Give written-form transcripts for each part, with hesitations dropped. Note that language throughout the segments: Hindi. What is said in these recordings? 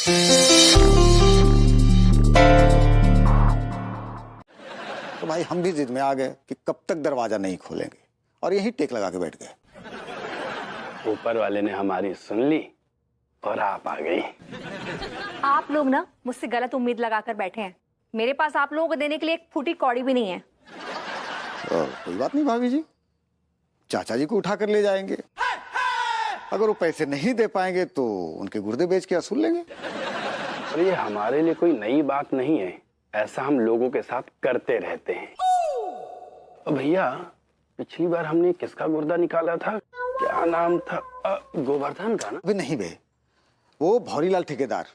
तो भाई हम भी जिद में आ गए कि कब तक दरवाजा नहीं खोलेंगे और यहीं टेक लगा के बैठ गए। ऊपर वाले ने हमारी सुन ली और आप आ गई। आप लोग ना मुझसे गलत उम्मीद लगाकर बैठे हैं। मेरे पास आप लोगों को देने के लिए एक फूटी कौड़ी भी नहीं है। कोई बात नहीं भाभी जी, चाचा जी को उठा कर ले जाएंगे। अगर वो पैसे नहीं दे पाएंगे तो उनके गुर्दे बेच के असूल लेंगे। और ये हमारे लिए कोई नई बात नहीं है, ऐसा हम लोगों के साथ करते रहते हैं। भैया पिछली बार हमने किसका गुर्दा निकाला था, क्या नाम था? गोवर्धन का ना? अबे नहीं बे, वो भौरीलाल ठेकेदार,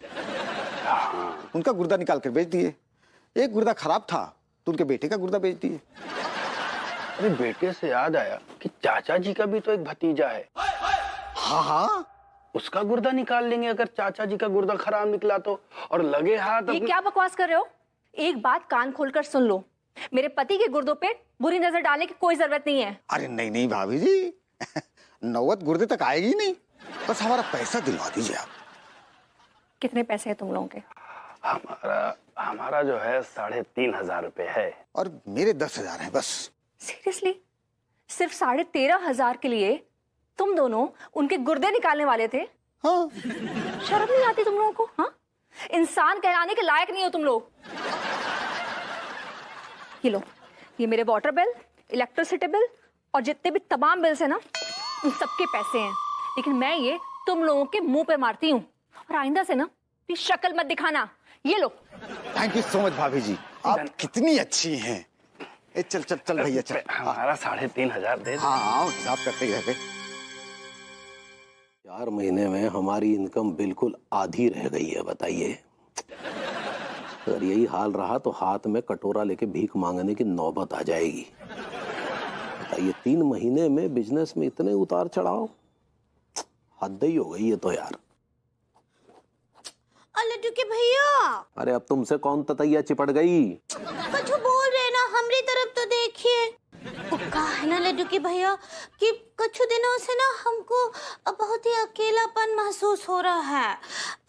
उनका गुर्दा निकाल कर बेच दिए। एक गुर्दा खराब था तो उनके बेटे का गुर्दा बेच दिए। अरे बेटे से याद आया कि चाचा जी का भी तो एक भतीजा है। हाँ हाँ, उसका गुर्दा निकाल लेंगे अगर चाचा जी का गुर्दा खराब निकला तो। और लगे हाथ ये क्या बकवास कर रहे हो? एक बात कान खोलकर सुन लो, मेरे पति के गुर्दों पे बुरी नजर डालने की कोई जरूरत नहीं है। अरे नहीं नहीं भाभी जी, नौबत गुर्दे तक आएगी नहीं, बस हमारा पैसा दिलवा दीजिए आप। कितने पैसे हैं तुम लोगों के? हमारा जो है 3,500 रुपए है। और मेरे 10,000 हैं बस। सीरियसली? सिर्फ 13,500 के लिए तुम दोनों उनके गुर्दे निकालने वाले थे? हाँ। शर्म नहीं आती तुम लोगों को? हाँ, इंसान कहलाने के लायक नहीं हो तुम लोग। ये लो, ये मेरे वाटर बिल, इलेक्ट्रिसिटी बिल और जितने भी तमाम बिल्स है ना, उन सबके पैसे हैं। लेकिन मैं ये तुम लोगों के मुंह पे मारती हूँ और आइंदा से ना शक्ल मत दिखाना। ये लो। थैंक यू सो मच भाभी जी, आप कितनी अच्छी हैं। चल चल चल भैया चल। हमारा 3,500 दे। हाँ हिसाब करते ही रहते। 4 महीने में हमारी इनकम बिल्कुल आधी रह गई है। बताइए, अगर यही हाल रहा तो हाथ में कटोरा लेके भीख मांगने की नौबत आ जाएगी। बताइए, 3 महीने में बिजनेस में इतने उतार चढ़ाव, हद ही हो गई है तो यार। लड्डू के भैया, अरे अब तुमसे कौन ततैया चिपट गई? कुछ बोल रहे ना, हमारी तरफ तो देखिए। कहा है ना लड्डू के भैया कि कुछ दिनों से ना हमको बहुत ही अकेलापन महसूस हो रहा है।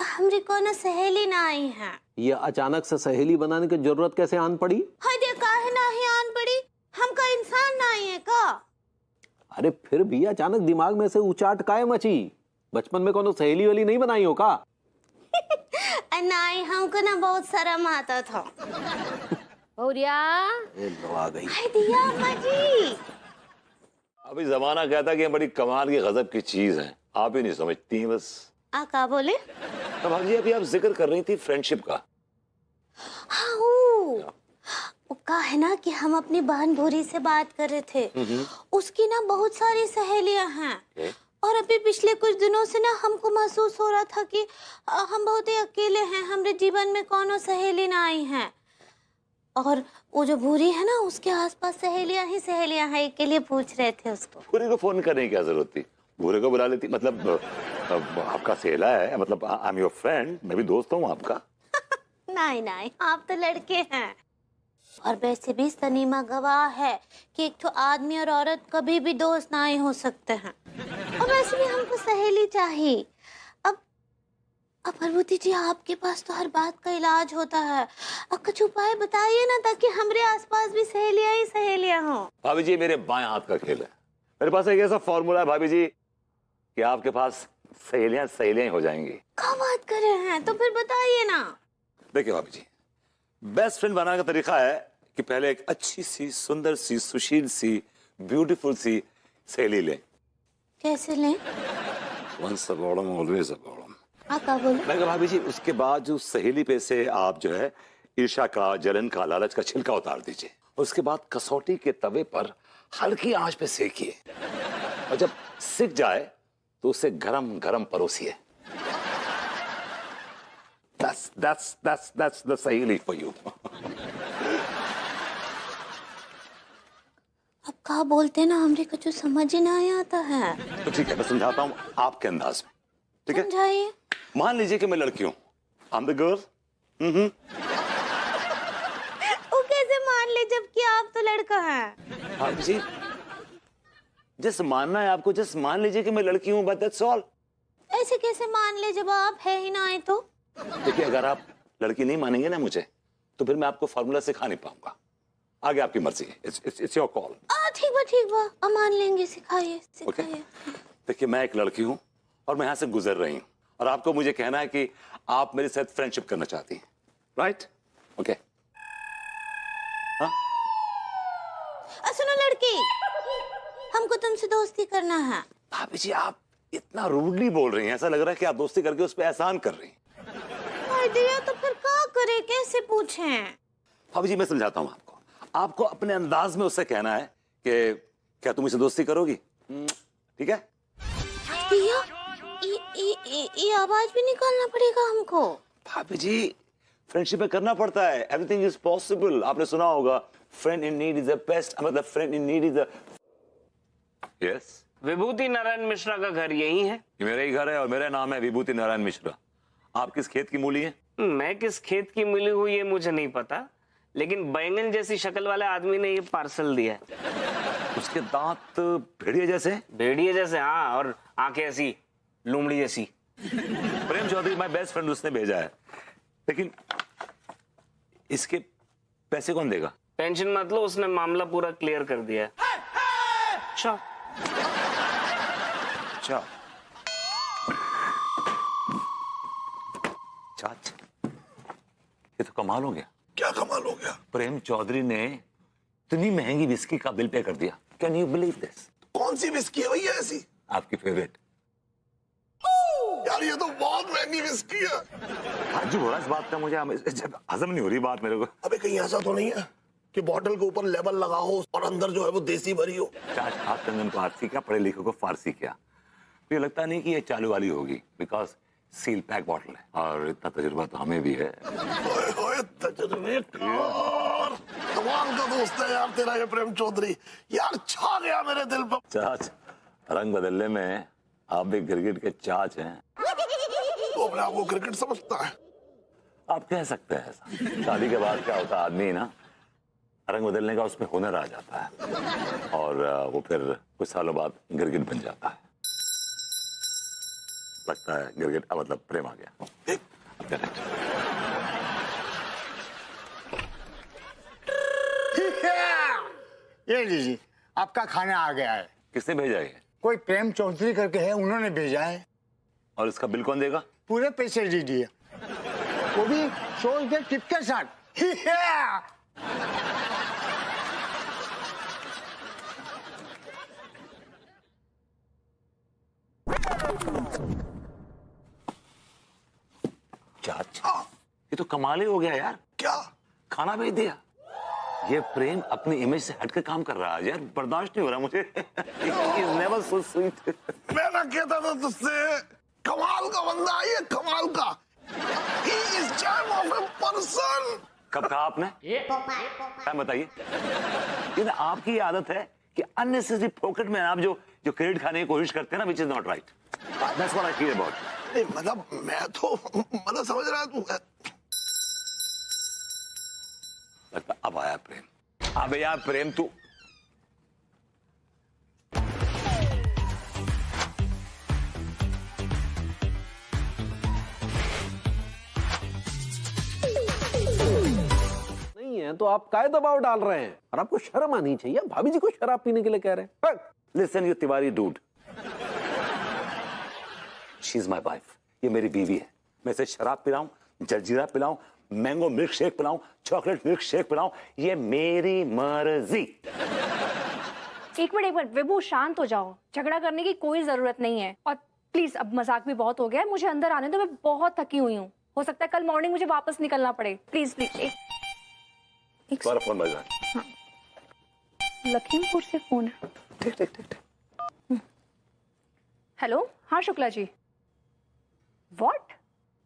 हमारी को ना सहेली ना आई है। ये अचानक से सहेली बनाने की जरूरत कैसे आन पड़ी? है काहे ना ही आन पड़ी, हमका इंसान ना आई है का? अरे फिर भी अचानक दिमाग में से उचाट काहे मची? बचपन में कोनो सहेली वाली नहीं बनाई हो का? नहीं, हमको ना बहुत शर्म आता था। औरिया आ गई। दिया अम्मा जी। अभी जमाना कहता कि ये बड़ी कमाल की गजब की चीज है, आप ही नहीं समझती बस। क्या बोले? तो भाभी अभी आप जिक्र कर रही थी फ्रेंडशिप का। हाँ, वो कहा है ना कि हम अपनी बहन भूरी से बात कर रहे थे। उसकी ना बहुत सारी सहेलियां हैं और अभी पिछले कुछ दिनों से ना हमको महसूस हो रहा था कि हम बहुत ही अकेले हैं, हमारे जीवन में कोनो सहेली ना आई हैं। और वो जो भूरी है ना, उसके आसपास सहेलियां ही सहेलियां हैं, के लिए पूछ रहे थे उसको। भूरे को फोन करने की क्या जरूरत थी? भूरे को बुला लेती। मतलब आपका सहेला है, मतलब आई एम योर फ्रेंड, मैं भी दोस्त हूँ आपका। नहीं नहीं, आप तो लड़के हैं। और वैसे भी सनीमा गवाह है कि एक तो आदमी और औरत कभी भी दोस्त ना ही हो सकते हैं। और वैसे भी हमको सहेली चाहिए। अब प्रभुति जी, आपके पास तो हर बात का इलाज होता है। अब कुछ उपाय बताइए ना, ताकि हमारे आसपास भी सहेलियां ही सहेलियां हो। भाभी जी, मेरे बाएं हाथ का खेल है। मेरे पास एक ऐसा फॉर्मूला है भाभी जी कि आपके पास सहेलियां सहेलियां ही हो जाएंगी। क्या बात कर रहे हैं? तो फिर बताइए ना। देखिए भाभी जी, बेस्ट फ्रेंड बनाने का तरीका है कि पहले एक अच्छी सी, सुंदर सी, सुशील सी, ब्यूटीफुल सी सहेली लें। कैसे लें? Once a bottom, always a bottom। क्या बोले? मैं भाभी जी, उसके बाद जो सहेली पे से आप जो है ईर्ष्या का, जलन का, लालच का छिलका उतार दीजिए। उसके बाद कसौटी के तवे पर हल्की आंच पे सेकिए और जब सिक जाए तो उसे गरम गरम परोसिए। That's the सहेली for you। अब क्या बोलते ना, हमरे को जो समझ ही नहीं आता है। तो ठीक है, मैं समझाता हूँ आपके अंदाज में, ठीक है? समझाइए। मान लीजिए कि मैं लड़की हूँ, I'm the girl। वो कैसे मान ले जबकि आप तो लड़का हैं? हाँ जी, जस्ट मानना है आपको, जस्ट मान लीजिए कि मैं लड़की हूँ, but that's all। ऐसे कैसे मान ले जब आप है ही ना? आए तो देखिए, अगर आप लड़की नहीं मानेंगे ना मुझे, तो फिर मैं आपको फॉर्मूला सिखा नहीं पाऊंगा। आगे आपकी मर्जी है, इट्स योर कॉल। ठीक बा हम मान लेंगे, सिखाइए ओके। सिखाइए। देखिए, मैं एक लड़की हूं और मैं यहां से गुजर रही हूं, और आपको मुझे कहना है कि आप मेरे साथ फ्रेंडशिप करना चाहती हैं, राइट? ओके। हाँ, सुनो लड़की, हमको तुमसे दोस्ती करना है। भाभी जी आप इतना रूडली बोल रही हैं, ऐसा लग रहा है कि आप दोस्ती करके उस पर एहसान कर रही हैं। दिया तो फिर क्या करे, कैसे पूछें? भाभी जी मैं समझाता हूं आपको। आपको अपने अंदाज में उससे कहना है कि क्या तुम इसे दोस्ती करोगी? ठीक है? दिया, ये आवाज भी निकालना पड़ेगा हमको। भाभी जी फ्रेंडशिप में करना पड़ता है, एवरीथिंग इज पॉसिबल। आपने सुना होगा, friend in need is the best, मतलब friend in need is the. Yes, Vibhuti Narayan Mishra का घर यही है? ये मेरा ही घर है और मेरा नाम है विभूति नारायण मिश्रा। आप किस खेत की मूली हैं? मैं किस खेत की मिली हुई ये मुझे नहीं पता, लेकिन बैंगन जैसी शक्ल वाले आदमी ने ये पार्सल दिया है। उसके दांत भेड़िए जैसे? भेड़िए जैसे, हाँ, और आंखें ऐसी लोमड़ी जैसी। प्रेम चौधरी माय बेस्ट फ्रेंड, उसने भेजा है। लेकिन इसके पैसे कौन देगा? टेंशन मत लो, उसने मामला पूरा क्लियर कर दिया है। अच्छा चाच, ये तो कमाल हो गया। क्या कमाल हो गया? प्रेम चौधरी ने इतनी महंगी विस्की का बिल पे कर दिया। Can you believe this? कौन सी विस्की है भैया ऐसी? आपकी फेवरेट। यार ये तो बहुत महंगी विस्की है। ताज्जुब हो रहा है इस बात का, मुझे हजम नहीं हो रही बात मेरे को। अबे कहीं ऐसा तो नहीं है कि बॉटल के ऊपर लेबल लगा हो और अंदर जो है वो देसी भरी हो? चाच, आप कंगन पारसी क्या, पढ़े लिखे को फारसी क्या? मुझे लगता नहीं कि ये चालू वाली होगी, बिकॉज सील पैक बॉटल है और इतना तजुर्बा तो हमें भी है। ओए तजुर्बेकार, कमाल का दोस्त है यार तेरा ये प्रेम चौधरी। यार छा गया मेरे दिल पर। चाच, रंग बदलने में आप भी गिरगिट के चाच हैं। तो अपने आप को क्रिकेट समझता है? आप कह सकते हैं ऐसा। शादी के बाद क्या होता है, आदमी ना रंग बदलने का उसमें हुनर आ जाता है और वो फिर कुछ सालों बाद गिरगिट बन जाता है। लगता है गिरगिट, मतलब प्रेम आ गया। ये लीजिए, आपका खाना आ गया है। किसने भेजा ये? कोई प्रेम चौधरी करके है, उन्होंने भेजा है। और इसका बिल कौन देगा? पूरे पैसे दीजिए, वो भी 100 रुपये टिप के साथ। चाच, ये तो कमाल ही हो गया यार। क्या? खाना भेज दिया। ये प्रेम अपनी इमेज से हटकर काम कर रहा है यार, बर्दाश्त नहीं हो रहा मुझे। Never so sweet. मैं ना कहता था तुझसे, कमाल का बंदा है ये, कमाल का। He is charm of a person। कब कहा आपने? क्या बताइए? ये ना आपकी आदत है कि अननेसेसरी पॉकेट में आप जो क्रेडिट खाने की कोशिश करते हैं ना, which is not right. That's what I feel about. नहीं मतलब मैं तो मतलब समझ रहा है तू। लगता अब आया प्रेम। अबे यार प्रेम, तू नहीं है तो आप काय दबाव डाल रहे हैं? और आपको शर्म आनी चाहिए, भाभी जी को शराब पीने के लिए कह रहे हैं। Listen you Tiwari dude, she is my wife. ये मेरी बीवी है। मैं इसे शराब पिलाऊं, जलजीरा पिलाऊं, मैंगो मिल्क शेक पिलाऊं, चॉकलेट मिल्क शेक पिलाऊं, ये मेरी मर्जी। एक मिनट विभू, शांत हो जाओ। झगड़ा करने की कोई जरूरत नहीं है। और प्लीज अब मजाक भी बहुत हो गया है, मुझे अंदर आने दो, मैं बहुत थकी हुई हूँ। हो सकता है कल मॉर्निंग मुझे वापस निकलना पड़े। प्लीज प्लीज एक तुम्हारा फोन बज रहा है। लखीमपुर से फोन है। ठीक ठीक ठीक ठीक। हेलो, हाँ शुक्ला जी। व्हाट?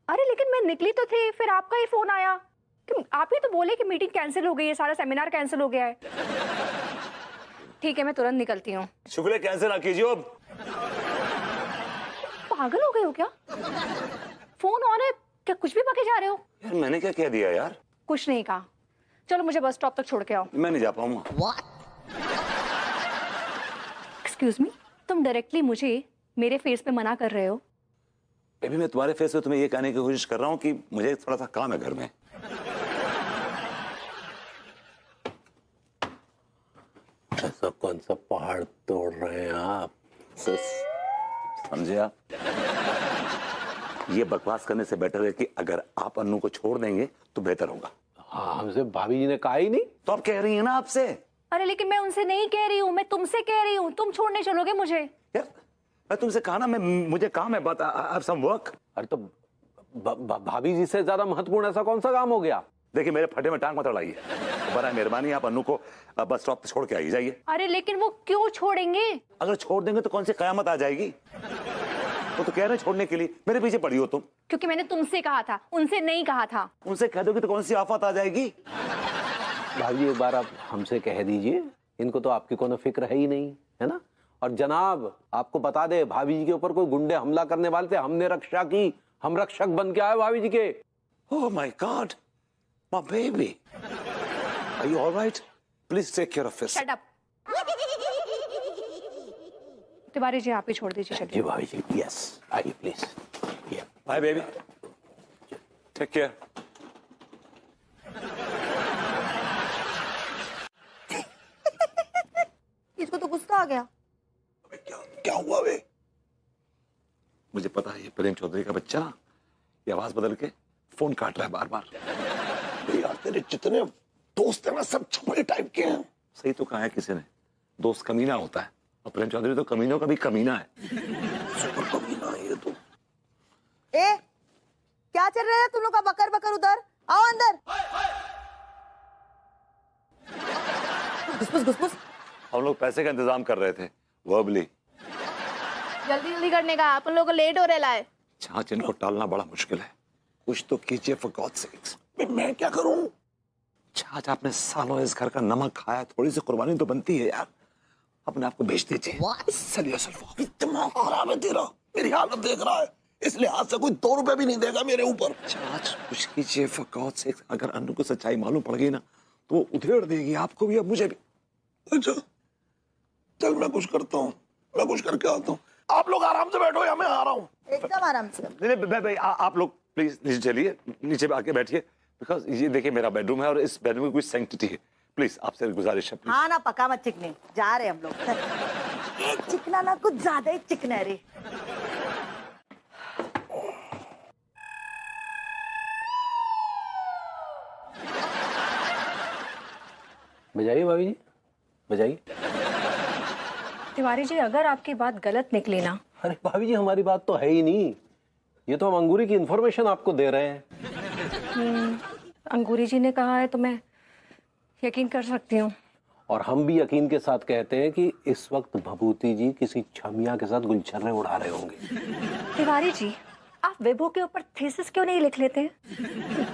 अरे लेकिन मैं निकली तो थी, फिर आपका ही फोन आया। कि आप ही तो बोले कि मीटिंग कैंसिल हो गई है, सारा सेमिनार कैंसिल हो गया है। ठीक है, मैं तुरंत निकलती हूँ। शुक्रिया, कैंसिल ना कीजिए। अब पागल हो गए हो क्या? फोन ऑन है क्या? कुछ भी पके जा रहे हो? यार मैंने क्या कह दिया यार? कुछ नहीं कहा। चलो मुझे बस स्टॉप तक छोड़ के आओ। मैं नहीं जा पाऊंगा। एक्सक्यूज मी, तुम डायरेक्टली मुझे मेरे फेस पे मना कर रहे हो? बेबी मैं तुम्हारे फेस पे तुम्हें ये कहने की कोशिश कर रहा हूँ कि मुझे थोड़ा सा काम है घर में। ऐसा कौन सा पहाड़ तोड़ रहे हैं आप? समझे आप? ये बकवास करने से बेटर है कि अगर आप अन्नू को छोड़ देंगे तो बेहतर होगा। हाँ, हमसे भाभी जी ने कहा ही नहीं। तो आप कह रही हैं ना आपसे। अरे लेकिन मैं उनसे नहीं कह रही हूँ, मैं तुमसे कह रही हूँ। तुम छोड़ने चलोगे मुझे? यार मैं तुमसे कहा ना, मुझे काम है, बात आई हैव सम वर्क। अरे तो भाभी जी से ज्यादा महत्वपूर्ण ऐसा कौन सा काम हो गया? देखिए मेरे फटे में टांग मत अड़ाइए। बड़ा मेहरबानी आप अन्नू को बस स्टॉप पे छोड़ के आई जाइए। अरे लेकिन वो क्यों छोड़ेंगे? अगर छोड़ देंगे तो कौन सी कयामत आ जाएगी? वो तो कह रहे हैं छोड़ने के लिए, मेरे पीछे पड़ी हो तुम। क्योंकि मैंने तुमसे कहा था, उनसे नहीं कहा था। उनसे कह दोगे तो कौन सी आफत आ जाएगी? भाभी जी एक बार आप हमसे कह दीजिए, इनको तो आपकी कोनो फिक्र है ही नहीं, है ना? और जनाब आपको बता दे, भाभी जी के ऊपर कोई गुंडे हमला करने वाले थे, हमने रक्षा की, हम रक्षक बन के आए भाभी जी के। Oh my God, my baby. Are you all right? Please take care of this. Shut up. Tiwari ji आप ही छोड़ दीजिए। जी भाभी जी, यस आइए please. Bye baby. Take care. इसको तो गुस्सा आ गया। क्या हुआ बे? मुझे पता है ये प्रेम चौधरी का बच्चा ये आवाज बदल के फोन काट रहा है बार बार। यार तेरे जितने दोस्त हैं ना सब छपड़े टाइप के हैं। सही तो कहा है किसी ने, दोस्त कमीना होता है और प्रेम चौधरी तो कमीनों का भी कमीना है। सुपर कमीना है ये तो। ए क्या चल रहा है तुम लोग का बकर बकर उधर? आओ अंदर। घुसपुस घुसपुस। हम लोग पैसे का इंतजाम कर रहे थे वर्बली। जल्दी जल्दी करने का, अपन लोग को लेट हो रहा है। छाछ इनको टालना बड़ा मुश्किल है, कुछ तो कीजिए फॉर गॉड सेक्स। मैं क्या करूं? छाछ आपने सालों इस घर का नमक खाया, थोड़ी सी कुर्बानी तो बनती है यार। अपने आप को बेच दीजिए। दिमाग खराब है तेरा, मेरी हालत देख रहा है, इस लिहाज से कोई 2 रुपए भी नहीं देगा मेरे ऊपर। छाछ कुछ कीजिए फॉर गॉड सेक्स। अगर अन्नू को सच्चाई मालूम पड़ गई ना तो वो उधेड़ देगी आपको भी और मुझे भी। अच्छा चल मैं कुछ करता हूँ, मैं कुछ करके आता हूँ। आप लोग आराम से बैठो या मैं आ रहा हूँ। एकदम आराम से। नहीं भाई आप लोग प्लीज नीचे चलिए, नीचे आके बैठिए, बिकॉज ये देखिए मेरा बेडरूम है और इस बेडरूम में कुछ सैंक्टिटी है। प्लीज आपसे गुजारिश है। हाँ ना पका मत चिकने, जा रहे हम लोग। एक चिकना ना कुछ ज्यादा ही चिकना है रे। बजाइए भाभी जी, बजाइए। तिवारी जी अगर आपकी बात गलत निकली ना। अरे भाभी जी हमारी बात तो है ही नहीं, ये तो हम अंगूरी की इंफॉर्मेशन आपको दे रहे हैं। अंगूरी जी ने कहा है तो मैं यकीन कर सकती हूँ। और हम भी यकीन के साथ कहते हैं कि इस वक्त भभूति जी किसी छमिया के साथ गुलछर्रे उड़ा रहे होंगे। तिवारी जी आप विभू के ऊपर थीसिस क्यों नहीं लिख लेते?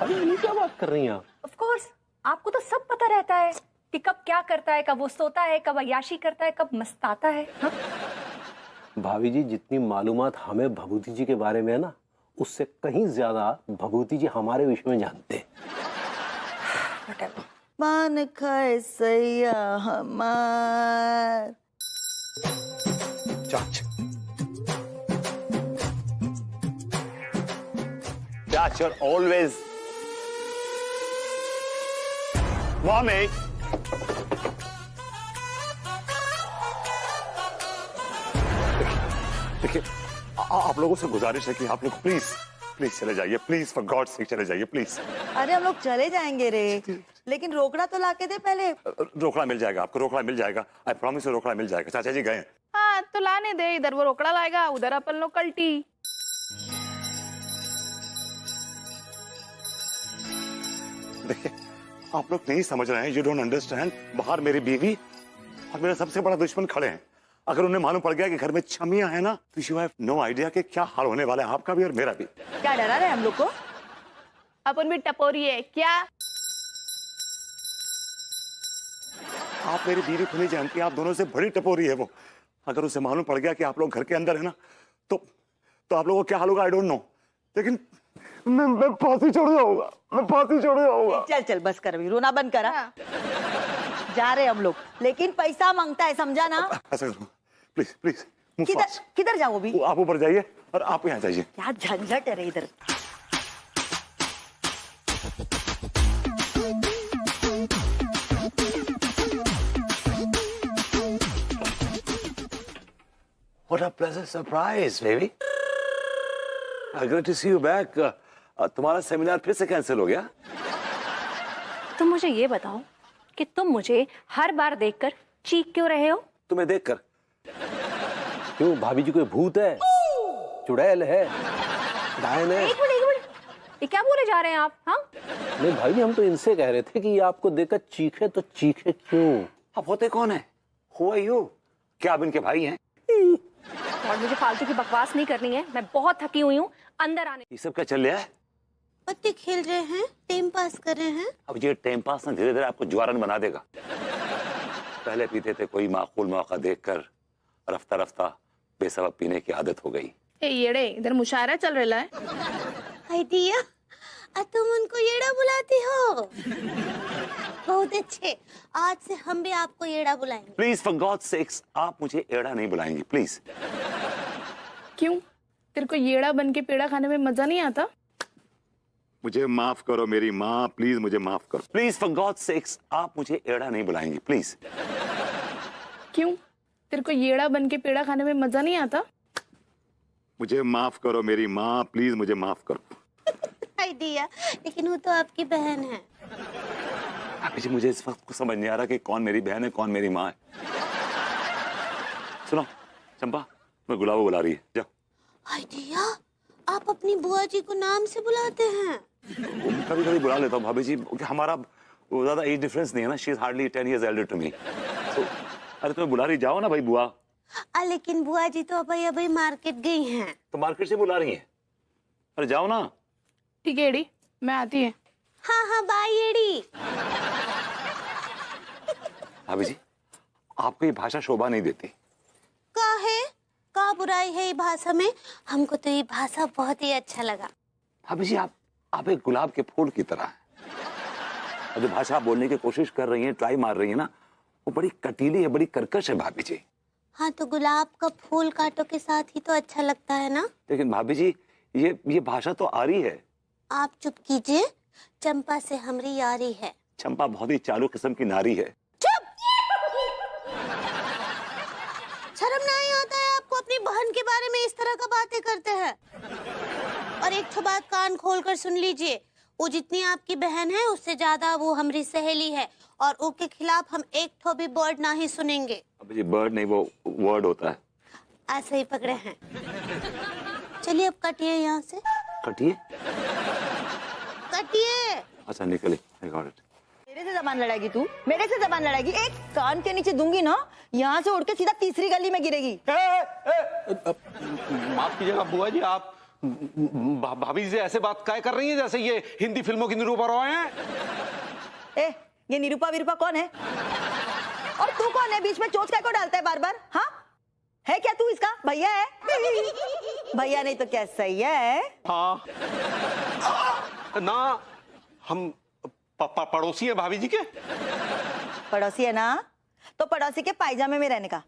अभी ये क्या बात कर रही हैं आप? ऑफ कोर्स आपको तो सब पता रहता है कि कब क्या करता है, कब वो सोता है, कब अय्याशी करता है, कब मस्ताता है। हाँ? भाभी जी जितनी मालूमात हमें भभूति जी के बारे में है ना, उससे कहीं ज्यादा भभूति जी हमारे विषय में जानते हैं। मान खाए सैया हमार। चाच you're always mommy। देखिए आप लोगों से गुजारिश है कि आप लोग प्लीज प्लीज चले जाइए, प्लीज फॉर गॉड सेक चले जाइए प्लीज। अरे हम लोग चले जाएंगे रे, लेकिन रोकड़ा तो लाके दे पहले। रोकड़ा मिल जाएगा आपको, रोकड़ा मिल जाएगा, आई प्रॉमिस यू रोकड़ा मिल जाएगा। चाचा जी गए। हाँ तो लाने दे, इधर वो रोकड़ा लाएगा, उधर अपन लोग कल्टी। देखिए आप लोग नहीं समझ रहे हैं, यू डोंट अंडरस्टैंड। बाहर मेरी बीवी और मेरा सबसे बड़ा दुश्मन खड़े हैं। अगर उन्हें मालूम पड़ गया कि घर में छमिया है ना तो यू हैव नो आइडिया कि क्या हाल होने वाला है आपका भी और मेरा भी। क्या डरा रहे हम लोग को? अपन भी टपोरी है क्या? आप मेरी बीवी को नहीं जानती, आप दोनों से बड़ी टपोरी है वो। अगर उसे मालूम पड़ गया कि आप लोग घर के अंदर है ना तो आप लोगों को क्या हाल होगा आई डोंट नो, लेकिन मैं फांसी चढ़ जाऊंगा, मैं फांसी चढ़ जाऊंगा। चल चल बस कर, रोना बंद करा। जा रहे हम लोग, लेकिन पैसा मांगता है समझा ना। ऐसा करो प्लीज प्लीज Move fast. किधर जाओ अभी? आप ऊपर जाइए और आप यहाँ जाइए। क्या झंझट है रे इधर। What a pleasant surprise, baby. Great to see you back. तुम्हारा सेमिनार फिर से कैंसिल हो गया? तुम मुझे ये बताओ कि तुम मुझे हर बार देखकर चीख क्यों रहे हो? तुम्हें देखकर? क्यों भाभी जी कोई भूत है, चुड़ैल है, डायन है? एक मिनट, ये क्या बोले जा रहे हैं आप? हाँ, नहीं भाई हम तो इनसे कह रहे थे कि ये आपको देखकर चीखे तो चीखे क्यों? आप होते कौन है? Who are you? क्या आप इनके भाई हैं? और मुझे फालतू की बकवास नहीं करनी है। मैं बहुत थकी हुई हूँ, अंदर आने। ये सब क्या चल रहा है? पत्ते खेल रहे हैं, टाइम पास कर रहे हैं। अब ये टाइम पास ना धीरे धीरे आपको जुआरन बना देगा। पहले पीते थे कोई माकूल मौका देखकर, रफ्ता रफ्ता बेसबब पीने की आदत हो गई। ए येड़े, इधर मुशायरा चल रहा है। आइडिया, तुम उनको येड़ा बुलाती हो? बहुत अच्छे, आज से हम भी आपको येड़ा बुलाएंगे। प्लीज फॉर गॉड सेक्स, आप मुझे एड़ा नहीं बुलाएंगी प्लीज। क्यों? तेरे को येड़ा बन के पेड़ा खाने में मजा नहीं आता? मुझे माफ करो मेरी माँ, प्लीज मुझे माफ करो। प्लीज फॉर गॉड सेक्स, आप मुझे एड़ा नहीं बुलाएंगी प्लीज। क्यों? तेरे को येड़ा बन के पेड़ा खाने में मजा नहीं आता? मुझे माफ करो मेरी माँ, प्लीज मुझे माफ करो। आइडिया, लेकिन वो तो आपकी बहन है। अभी मुझे इस वक्त को समझ नहीं आ रहा कि कौन मेरी बहन है कौन मेरी माँ है। सुनो चंपा, मैं गुलाबो बुला रही है, जाओ। आइडिया, आप अपनी बुआ जी को नाम से बुलाते हैं? कभी कभी बुला लेता हूँ भाभी जी, हमारा ज्यादा एज डिफरेंस नहीं है ना। She is hardly 10 years elder to me. So, अरे तुम्हें बुला रही, जाओ ना भाई बुआ। लेकिन बुआ जी तो अभी मार्केट गई हैं। तो मार्केट से बुला रही है? अरे जाओ ना। ठीक है एडी, मैं आती है। हाँ बाय एडी। भाभी जी, आपको ये भाषा शोभा नहीं देती। का बुराई है ये भाषा में? हमको तो ये भाषा बहुत ही अच्छा लगा। भाभी जी, आप एक गुलाब के फूल की तरह है। और जो भाषा आप बोलने की कोशिश कर रही हैं, ट्राई मार रही हैं ना, वो बड़ी कटीली है, बड़ी कर्कश है भाभी जी। हाँ, तो गुलाब का फूल कांटों के साथ ही तो अच्छा लगता है ना। लेकिन भाभी जी, ये भाषा तो आरी है। आप चुप कीजिए, चंपा से हमारी यारी है। चंपा बहुत ही चालू किस्म की नारी है। चुप! शर्म नहीं आता है आपको? अपनी बहन के बारे में इस तरह का बातें करते हैं। और एक बात कान खोलकर सुन लीजिए, वो जितनी आपकी बहन है उससे ज्यादा वो हमारी सहेली है, और उसके खिलाफ हम एक ठो भी वर्ड ना ही सुनेंगे। अब जी वर्ड नहीं, वो वर्ड होता है। ऐसे ही पकड़े हैं। चलिए अब कटिए यहाँ से। कटिए? कटिए। अच्छा निकले, I got it। मेरे से जबान लड़ाएगी तू? मेरे से जबान लड़ाएगी? एक कान के नीचे दूंगी ना, यहाँ से उड़ के सीधा तीसरी गली में गिरेगी। माफ कीजिएगा बुआ जी, आप भाभी से ऐसे बात काय कर रही हैं जैसे ये हिंदी फिल्मों की निरूपा रॉय हैं? ये निरूपा विरूपा कौन है? और तू कौन है? बीच में चोच काय को डालता है बार बार? हाँ, है क्या तू इसका भैया है? भैया नहीं तो क्या सैया है? हाँ ना, हम पड़ोसी हैं भाभी जी के। पड़ोसी है ना, तो पड़ोसी के पायजामे में रहने का।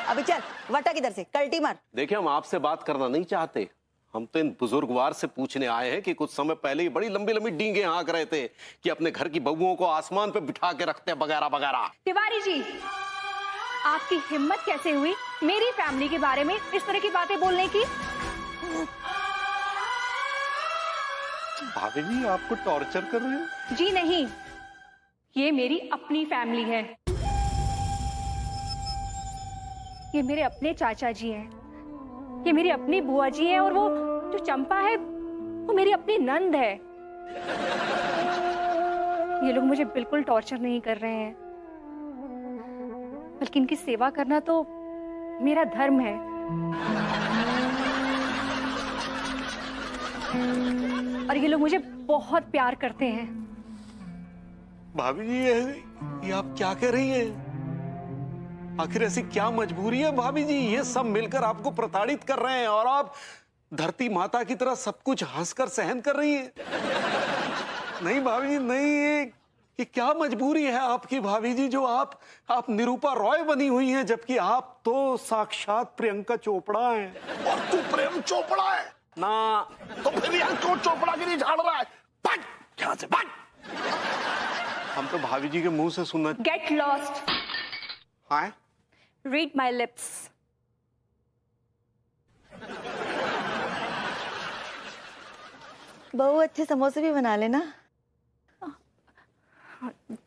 अभी चल वटा किधर से, कल्टी मार। देखिए, हम आपसे बात करना नहीं चाहते, हम तो इन बुजुर्गवार से पूछने आए हैं कि कुछ समय पहले ही बड़ी लंबी लंबी डींगे हाँक रहे थे कि अपने घर की बहुओं को आसमान पे बिठा के रखते हैं वगैरह वगैरह। तिवारी जी, आपकी हिम्मत कैसे हुई मेरी फैमिली के बारे में इस तरह की बातें बोलने की? भाभी जी आपको टॉर्चर कर रहे हैं? जी नहीं, ये मेरी अपनी फैमिली है। ये मेरे अपने चाचा जी हैं, ये मेरी अपनी बुआ जी हैं, और वो जो चंपा है वो मेरी अपनी नंद है। ये लोग मुझे बिल्कुल टॉर्चर नहीं कर रहे हैं, बल्कि इनकी सेवा करना तो मेरा धर्म है। और ये लोग मुझे बहुत प्यार करते हैं। भाभी जी ये आप क्या कह रही हैं? आखिर ऐसी क्या मजबूरी है भाभी जी? ये सब मिलकर आपको प्रताड़ित कर रहे हैं और आप धरती माता की तरह सब कुछ हंसकर सहन कर रही हैं। नहीं भाभी जी नहीं, कि क्या मजबूरी है आपकी भाभी जी जो आप निरूपा रॉय बनी हुई हैं, जबकि आप तो साक्षात प्रियंका चोपड़ा हैं। और तू प्रेम चोपड़ा है ना तो फिर यार क्यों चोपड़ा गिरी झाड़ रहा है? भाग यहाँ से भाग। हम तो भाभी जी के मुंह से सुनना। Get lost. हाँ रीड माई लिप्स। बहू अच्छे समोसे भी बना लेना।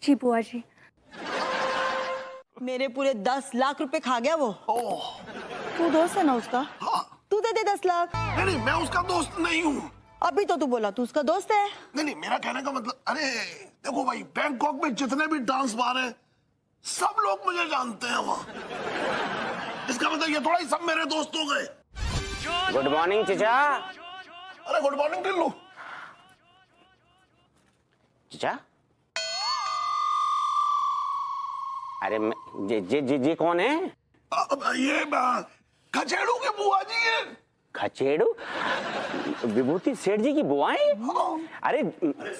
जी बुआ जी। मेरे पूरे 10 लाख रुपए खा गया वो। तू दोस्त है ना उसका? हाँ। तू दे दे 10 लाख। नहीं मैं उसका दोस्त नहीं हूँ। अभी तो तू बोला तू उसका दोस्त है। नहीं मेरा कहने का मतलब, अरे देखो भाई, बैंकॉक में जितने भी डांस बार हैं सब लोग मुझे जानते हैं वहाँ। इसका मतलब ये थोड़ा ही सब मेरे दोस्त हो गए। गुड मॉर्निंग चचा। अरे गुड मॉर्निंग टिल्लू। चचा अरे जी कौन है? ये खचेड़ू के बुआ जी है। खचेड़ू? विभूति सेठ जी की बुआएं? अरे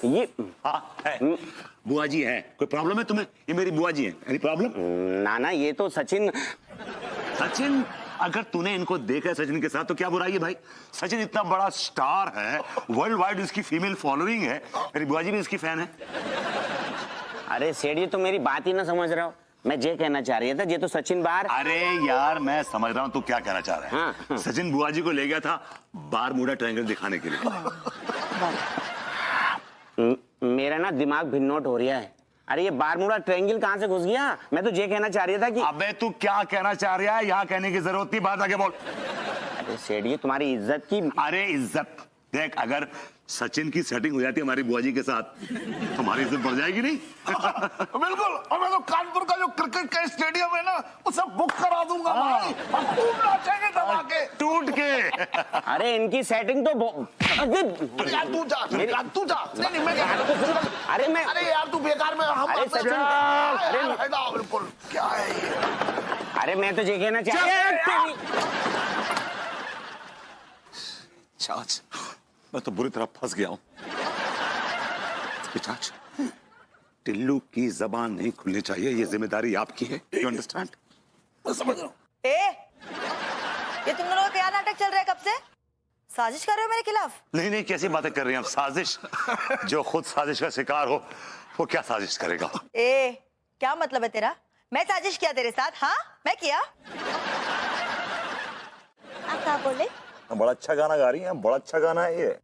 ये बुआ जी है। कोई प्रॉब्लम है तुम्हें? ये मेरी बुआ जी है। Any problem? ना ये तो सचिन। सचिन? अगर तूने इनको देखा है सचिन के साथ तो क्या बुराई है भाई? सचिन इतना बड़ा स्टार है, वर्ल्ड वाइड इसकी फीमेल फॉलोइंग है। मेरी बुआ जी भी इसकी फैन है। अरे सेठ जी तो मेरी बात ही ना समझ रहा हो। मैं ये कहना चाह रही था, ये तो सचिन बाहर। अरे यार मैं समझ रहा हूँ तू क्या कहना चाह रहा है। हाँ। सचिन बुआ जी को ले गया था बारमूडा ट्रायंगल दिखाने के लिए। मेरा ना दिमाग भिन्नोट हो रहा है। अरे ये बारमूडा ट्रायंगल कहाँ से घुस गया? मैं तो ये कहना चाह रही था कि अबे तू क्या कहना चाह रहा है? यहाँ कहने की जरूरत नहीं, बात आगे बोल। अरे सेठ जी तुम्हारी इज्जत की। अरे इज्जत देख, अगर सचिन की सेटिंग हो जाती है हमारी बुआ जी के साथ तो हमारी इज्जत बढ़ जाएगी नहीं? बिल्कुल। और मैं तो कानपुर का जो क्रिकेट का स्टेडियम है ना उसे बुक करा दूंगा भाई। और खूब नाचेंगे दबा के टूट के। अरे इनकी सेटिंग तो यार तू जा। नहीं मैं अरे यार तू बेकार में अरे सचिन अरे बिल्कुल क्या है ये? अरे मैं तो ये कहना चाह चाच मैं तो बुरी तरह फंस गया हूँ। चाच टिल्लू की जबान नहीं खुलनी चाहिए, ये जिम्मेदारी आपकी है। You understand? मैं समझ रहा हूँ। ये तुम दोनों का क्या नाटक चल रहा है? कब से साजिश कर रहे हो मेरे खिलाफ? नहीं कैसी बातें कर रही हैं आप? साजिश? जो खुद साजिश का शिकार हो वो क्या साजिश करेगा? क्या मतलब है तेरा? मैं साजिश किया तेरे साथ? हाँ मैं किया। आप क्या बोले? बड़ा अच्छा गाना गा रही हैं, बड़ा अच्छा गाना है ये।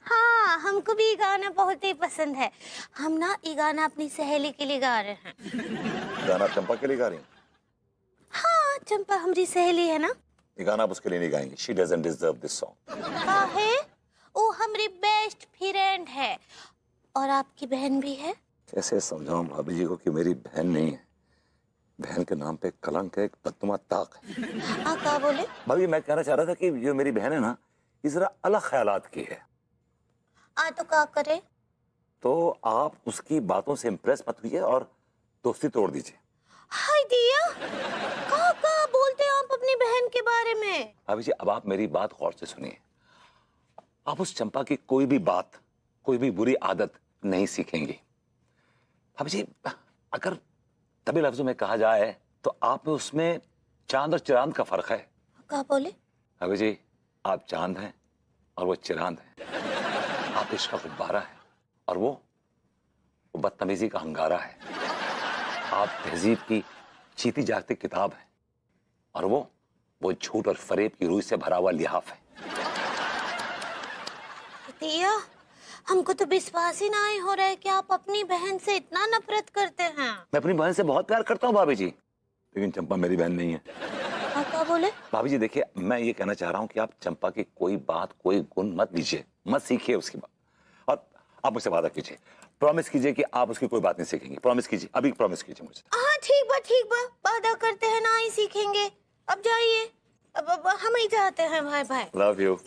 हाँ हमको भी ये गाना बहुत ही पसंद है। हम ना ये गाना अपनी सहेली के लिए गा रहे हैं। गाना चंपा के लिए गा रही हैं? हाँ चंपा हमारी सहेली है ना। ये गाना आप उसके लिए नहीं गाएंगे। She doesn't deserve this song. है वो हमारी बेस्ट फ्रेंड है और आपकी बहन भी है। कैसे समझाऊं भाभी जी को कि मेरी बहन नहीं है? बहन के नाम पे कलंक है, एक बदनुमा ताक है। आप क्या बोले? भाभी मैं कहना चाह रहा था कि जो मेरी बहन है ना ये जरा अलग ख्यालात की है। तो क्या करे? तो आप उसकी बातों से इम्प्रेस मत हुइए और दोस्ती तोड़ दीजिए। हाय दिया क्या बोलते हैं आप अपनी बहन के बारे में? भाभी जी अब आप मेरी बात गौर से सुनिए। आप उस चंपा की कोई भी बात, कोई भी बुरी आदत नहीं सीखेंगी। भाभी जी अगर तभी लफ्जों में कहा जाए तो आप में उसमें चांद और चिरांद का फर्क है। क्या बोले? भाभी जी आप चांद हैं और वो चिरांद है। आप इश्क का गुब्बारा है और वो बदतमीजी का अंगारा है। आप तहजीब की चीती जागती किताब है और वो झूठ और फरेब की रूह से भरा हुआ लिहाफ है। दिया हमको तो विश्वास ही नहीं हो रहा है कि आप अपनी बहन से इतना नफरत करते हैं। मैं अपनी बहन से बहुत प्यार करता हूँ भाभी जी, लेकिन चंपा मेरी बहन नहीं है। क्या बोले? भाभी जी देखिए मैं ये कहना चाह रहा हूँ कि आप चंपा की कोई बात, कोई गुण मत लीजिए, मत सीखिए उसकी बात। और आप मुझसे वादा कीजिए, प्रॉमिस कीजिए कि आप उसकी कोई बात नहीं सीखेंगे। प्रॉमिस कीजिए, अभी प्रॉमिस कीजिए मुझे। हाँ ठीक बा वादा करते हैं ना ही सीखेंगे। अब जाइए, अब हम ही जाते हैं भाई। Love you.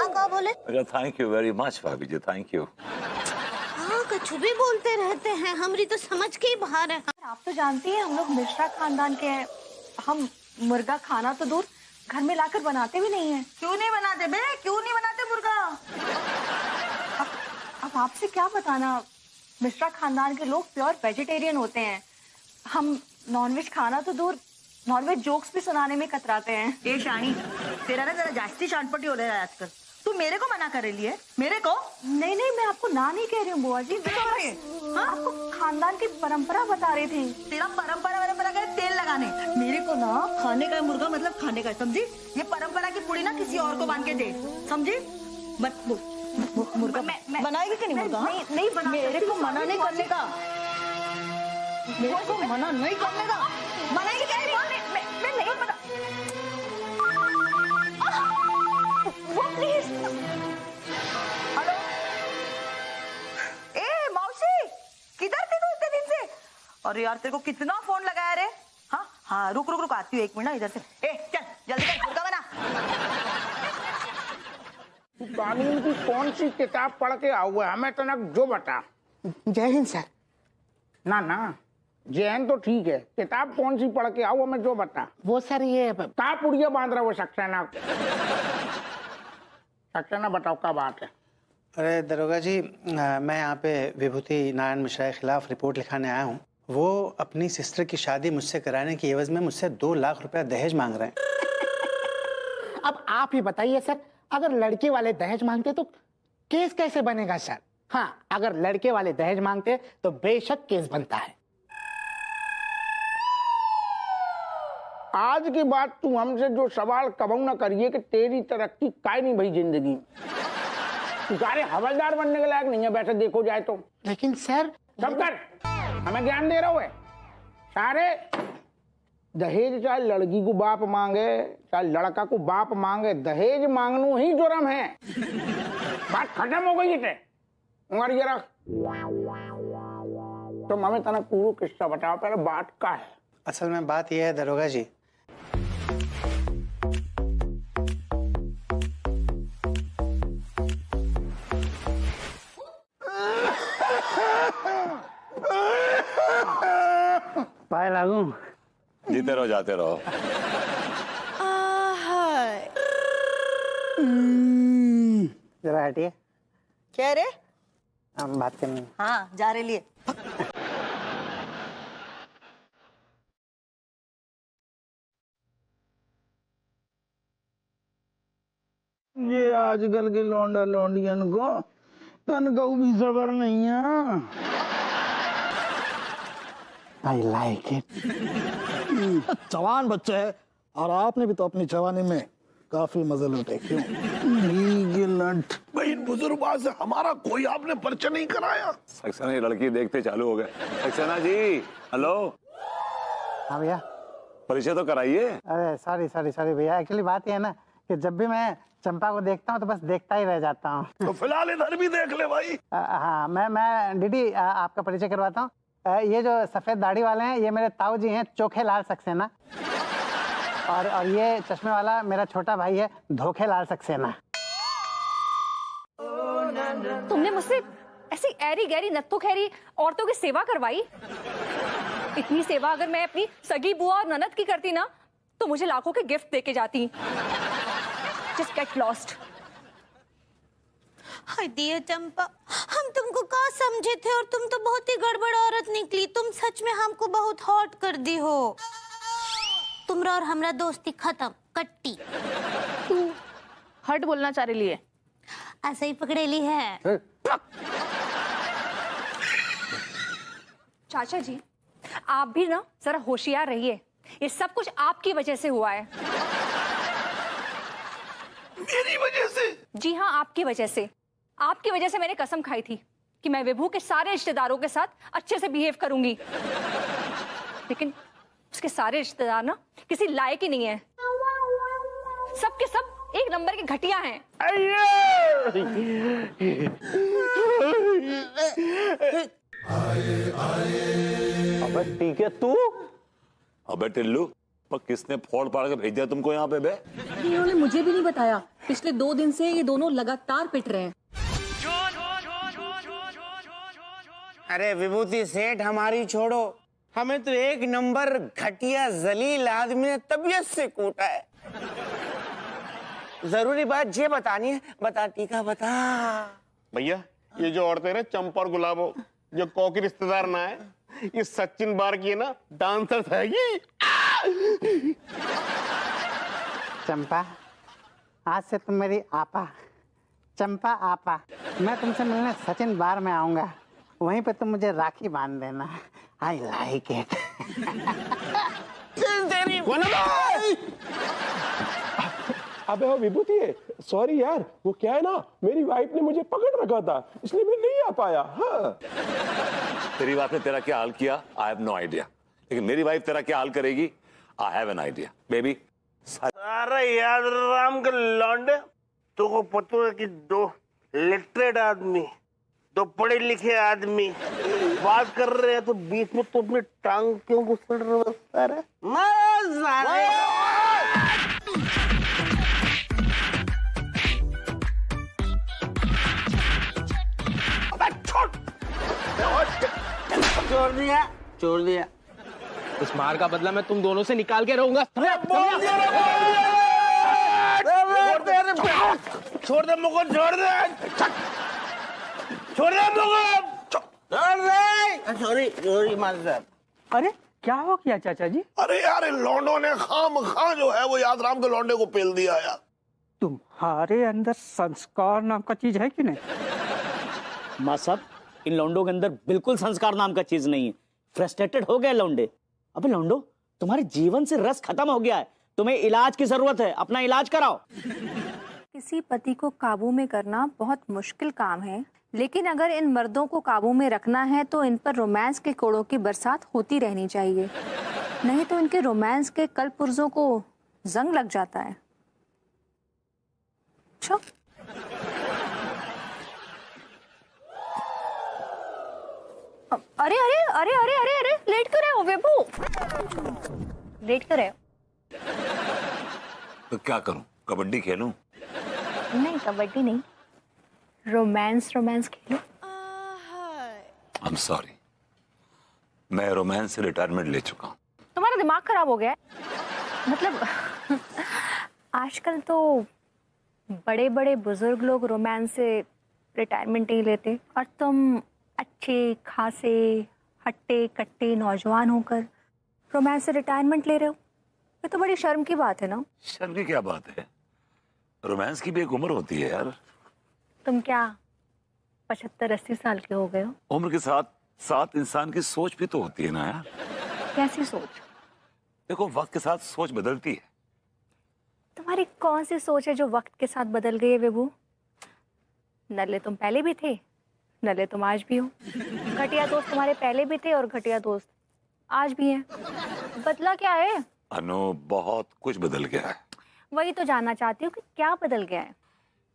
क्या बोले? थैंक यू वेरी मच भाभी जी, थैंक यू। हाँ कुछ भी बोलते रहते हैं, हमारी तो समझ के ही बाहर है। आप तो जानती हैं हम लोग मिश्रा खानदान के हैं। हम मुर्गा खाना तो दूर घर में लाकर बनाते भी नहीं हैं। क्यों नहीं बनाते क्यों नहीं बनाते मुर्गा? अब आपसे क्या बताना, मिश्रा खानदान के लोग प्योर वेजिटेरियन होते हैं। हम नॉनवेज खाना तो दूर, नॉनवेज जोक्स भी सुनाने में कतराते हैं। ए शानी, तेरा ना जरा जास्ती शानपट्टी हो रहा है आजकल। तू मेरे को मना कर रही है? मेरे को? नहीं नहीं, मैं आपको ना नहीं कह रही हूँ बुआ जी, हाँ? आपको खानदान की परंपरा बता रही थी। तेरा परंपरा का तेल लगाने, मेरे को ना खाने का मुर्गा मतलब खाने का, समझी? ये परंपरा की पुड़ी ना किसी और को बांध के दे, समझी? मत मुर्गा बनाएगी कि नहीं मुर्गा? नहीं बना। मेरे को मना नहीं करने का, मेरे को मना नहीं करने का। बनाएगी क्या? मैं नहीं बना। वो प्लीज। हेलो, ए मौसी, किधर थी तू इतने दिन से? अरे यार तेरे को कितना फोन लगाया रे? हाँ हाँ, रुक आती हूँ 1 मिनट इधर से। ए चल जल्दी कर, मुर्गा बना। कानून की कौन सी किताब पढ़ के आऊँ है? हमें तो ना जो बता। जय हिंद सर। ना जय हिंद तो ठीक है, किताब कौन सी पढ़ के आऊँ हमें जो बता। वो सर ये कहाँ पुड़िया बांध रहा वो सक्सेना? सक्सेना बताओ क्या बात है? अरे दरोगा जी, मैं यहाँ पे विभूति नारायण मिश्रा के खिलाफ रिपोर्ट लिखाने आया हूँ। वो अपनी सिस्टर की शादी मुझसे कराने की एवज में मुझसे 2 लाख रुपया दहेज मांग रहे हैं। अब आप ही बताइए सर, अगर लड़के वाले दहेज मांगते तो केस कैसे बनेगा सर? हाँ, अगर लड़के वाले दहेज मांगते तो बेशक केस बनता है। आज की बात तू हमसे जो सवाल कबू न करिए कि तेरी तरक्की काय नहीं भाई जिंदगी। तू सारे हवलदार बनने के लायक नहीं है वैसे देखो जाए तो। लेकिन सर सब कर, हमें ज्ञान दे रहा है। सारे दहेज चाहे लड़की को बाप मांगे चाहे लड़का को बाप मांगे, दहेज मांगनू ही जुर्म है। बात खत्म हो गई है। उमर जरा तो हमें तना पूरा किस्सा बताओ, पहले बात का है। असल में बात यह है दरोगा जी, पाए लागू। जीते रहो जाते रहो। जरा हटिए। क्या रे? हम बात करनी। हाँ जा रहे लिए। ये आजकल के लौंडा लौंडियन को तनगऊ भी सबर नहीं है। I like it. जवान बच्चे है और आपने भी तो अपनी जवानी में काफी मजे लूटे, क्यों? भाई इन बुजुर्गों से हमारा कोई आपने परिचय नहीं कराया। सक्सेना ये लड़की देखते चालू हो गए। सक्सेना जी हेलो। हाँ भैया। परिचय तो कराइए। अरे सॉरी भैया, एक्चुअली बात ये है ना कि जब भी मैं चंपा को देखता हूँ तो बस देखता ही रह जाता हूँ। तो फिलहाल इधर भी देख ले भाई। हाँ, मैं डीडी आपका परिचय करवाता हूँ। ये जो सफेद दाढ़ी वाले हैं ये मेरे ताऊ जी हैं, चोखेलाल सक्सेना। और ये चश्मे वाला मेरा छोटा भाई है, धोखेलाल सक्सेना। तुमने मुझसे ऐसी ऐरी गैरी नत्थो खैरी औरतों की सेवा करवाई। इतनी सेवा अगर मैं अपनी सगी बुआ और ननद की करती ना तो मुझे लाखों के गिफ्ट देके जाती। Just get lost. हाय दिया चंपा, हम तुमको क्या समझे थे और तुम तो बहुत ही गड़बड़ औरत निकली। तुम सच में हमको बहुत हॉट कर दी हो। तुमरा और हमरा दोस्ती खत्म, कट्टी। तू हट बोलना चाह रही है? ऐसा ही पकड़ेली है। चाचा जी आप भी ना जरा होशियार रहिए, ये सब कुछ आपकी वजह से हुआ है। मेरी वजह से? जी हाँ, आपकी वजह से। आपकी वजह से मैंने कसम खाई थी कि मैं विभू के सारे रिश्तेदारों के साथ अच्छे से बिहेव करूंगी, लेकिन उसके सारे रिश्तेदार ना किसी लायक ही नहीं है। सब के सब एक नंबर के घटिया हैं। अबे ठीक है तू। अबे टिल्लू, पर किसने फोड़ पाड़ के भेज दिया तुमको यहाँ पे बे? इन्होंने मुझे भी नहीं बताया। पिछले 2 दिन से ये दोनों लगातार पिट रहे हैं। अरे विभूति सेठ हमारी छोड़ो, हमें तो एक नंबर घटिया जलील आदमी ने तबीयत से कूटा है। जरूरी बात ये बतानी है, बता टीका बता। भैया ये जो औरतें रहे चंपा और गुलाबो, जो कॉकी रिश्तेदार ना है, ये सचिन बार की है ना डांसर है ये। चंपा, आज से तुम मेरी आपा, चंपा आपा। मैं तुमसे मिलने सचिन बार में आऊंगा, वहीं पे तुम मुझे राखी बांध देना। I like it. अबे वो विभूति है, सॉरी यार, वो क्या है ना, मेरी वाइफ ने मुझे पकड़ रखा था, इसलिए मैं नहीं आ पाया। हाँ। तेरी वाइफ ने तेरा क्या हाल किया, आई हैव नो आइडिया, लेकिन मेरी वाइफ तेरा क्या हाल करेगी, I have an idea baby. अरे याद राम के लौंडे, तुमको पता है कि दो लिटरेट आदमी, दो पढ़े लिखे आदमी बात कर रहे हैं तो बीच में तो अपनी टांग क्यों घुसड़ रहे हो सारे? छोड़ दिया, छोड़ दिया। इस मार का बदला मैं तुम दोनों से निकाल के रहूंगा। छोड़ दे मुझको, छोड़ दे, छोड़ दे मुझको, छोड़ दे। सॉरी सॉरी मास्टर साहब। अरे क्या हो गया चाचा जी? अरे यार इन लौंडों ने खाम जो है वो याद राम के लौंडे को पेल दिया यार। तुम्हारे अंदर संस्कार नाम का चीज है कि नहीं? माँ साहब, इन लौंडों के अंदर बिल्कुल संस्कार नाम का चीज नहीं है। फ्रस्ट्रेटेड हो गए लौंडे। अबे लौंडो, तुम्हारे जीवन से रस खत्म हो गया है, तुम्हें इलाज की जरूरत है, अपना इलाज कराओ। किसी पति को काबू में करना बहुत मुश्किल काम है, लेकिन अगर इन मर्दों को काबू में रखना है तो इन पर रोमांस के कोड़ों की बरसात होती रहनी चाहिए, नहीं तो इनके रोमांस के कल पुर्जों को जंग लग जाता है। अच्छा अरे अरे अरे अरे अरे अरे लेट कर रहे हो बेबू, लेट कर रहे हो। तो क्या करूं, कबड्डी खेलूं? नहीं कबड्डी नहीं, romance Khelo. I am sorry, मैं रोमांस से रिटायरमेंट ले चुका हूं। तुम्हारा दिमाग खराब हो गया है? मतलब आजकल तो बड़े बड़े बुजुर्ग लोग रोमांस से रिटायरमेंट नहीं लेते, और तुम अच्छे खासे हट्टे कट्टे नौजवान होकर रोमांस से रिटायरमेंट ले रहे हो। ये तो बड़ी शर्म की बात है ना। शर्म की क्या बात है, रोमांस की भी एक उम्र होती है यार। तुम क्या 75-80 साल के हो गए हो? उम्र के साथ साथ इंसान की सोच भी तो होती है ना यार। कैसी सोच? देखो वक्त के साथ सोच बदलती है। तुम्हारी कौन सी सोच है जो वक्त के साथ बदल गई है विभू? नल्ले तुम पहले भी थे, नल्ले तुम आज भी हो। घटिया दोस्त तुम्हारे पहले भी थे और घटिया दोस्त आज भी हैं। बदला क्या है? अनु, बहुत कुछ बदल गया है। वही तो जानना चाहती हूँ कि क्या बदल गया है।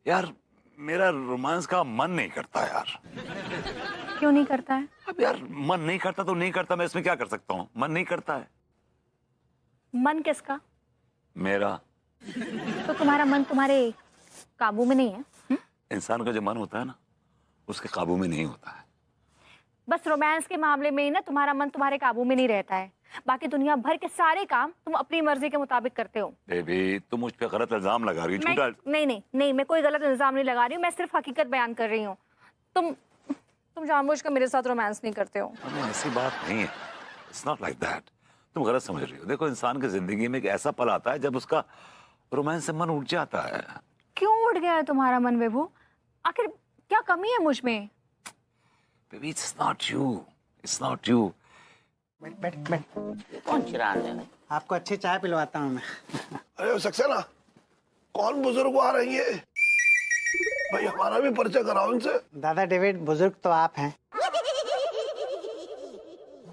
यार मेरा रोमांस का मन नहीं करता यार। क्यों नहीं करता है? अब यार मन नहीं करता तो नहीं करता, मैं इसमें क्या कर सकता हूँ, मन नहीं करता है। मन किसका? मेरा। तो तुम्हारा मन तुम्हारे काबू में नहीं है? इंसान का जो मन होता है ना, उसके काबू में नहीं होता है। बस रोमांस के मामले में ही ना तुम्हारा मन तुम्हारे काबू में नहीं रहता है, बाकी दुनिया भर के सारे काम तुम अपनी मर्जी के मुताबिक करते हो। बेबी तुम मुझ पे गलत इल्जाम लगा रही हो। झूठा। नहीं नहीं नहीं, मैं कोई गलत इल्जाम नहीं लगा रही हूँ, मैं सिर्फ हकीकत बयान कर रही हूँ। तुम जानबूझकर मेरे साथ रोमांस नहीं करते हो। ऐसी बात नहीं है, इट्स नॉट लाइक दैट। तुम गलत समझ रही हो। देखो इंसान की जिंदगी में एक ऐसा पल आता है जब उसका रोमांस से मन उठ जाता है। क्यों उठ गया है तुम्हारा मन विभू? आखिर क्या कमी है मुझ में? Baby, it's not you. It's not you. बैठ। कौन चिराग है? आपको अच्छी चाय पिलवाता हूँ मैं। अरे सक्सेना, कौन बुजुर्ग आ रही है भाई? हमारा भी परिचय कराओ इनसे। दादा डेविड, बुजुर्ग तो आप हैं।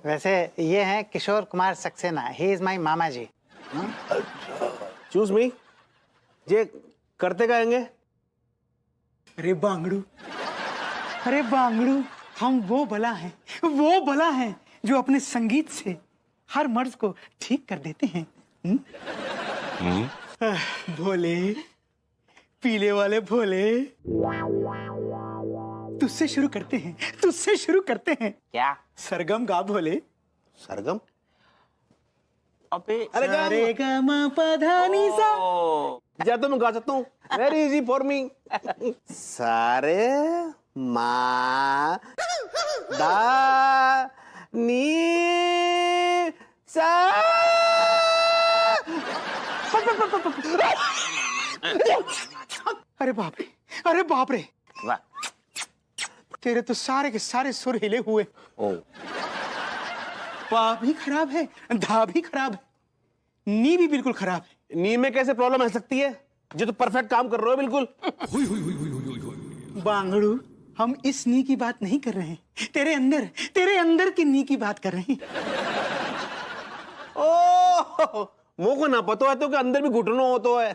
वैसे ये हैं Kishore Kumar Saxena, he is my mama ji. Choose me. ये करते कहेंगे? अरे बांगड़ू, अरे बांगड़ू, हम वो बला हैं जो अपने संगीत से हर मर्ज को ठीक कर देते हैं। भोले, पीले वाले भोले, तुझसे शुरू करते हैं। क्या? सरगम गा भोले। सरगम? अबे अरे गा पधा नी सा। जा तो मैं गा सकता हूँ, वेरी इजी फॉर मी। सारे माँ दा नी सा। अरे बाप रे, अरे बाप रे, वाह, तेरे तो सारे के सारे सुर हिले हुए। पा भी खराब है, धा भी खराब है, नी भी बिल्कुल खराब है। नी में कैसे प्रॉब्लम आ सकती है? जो तो परफेक्ट काम कर रहे हो बिल्कुल। बांगड़ू, हम इस नी की बात नहीं कर रहे हैं, तेरे अंदर की नी की बात कर रहे हैं। ओ, मुंह को ना पता है तो कि अंदर भी घुटनों हो तो है।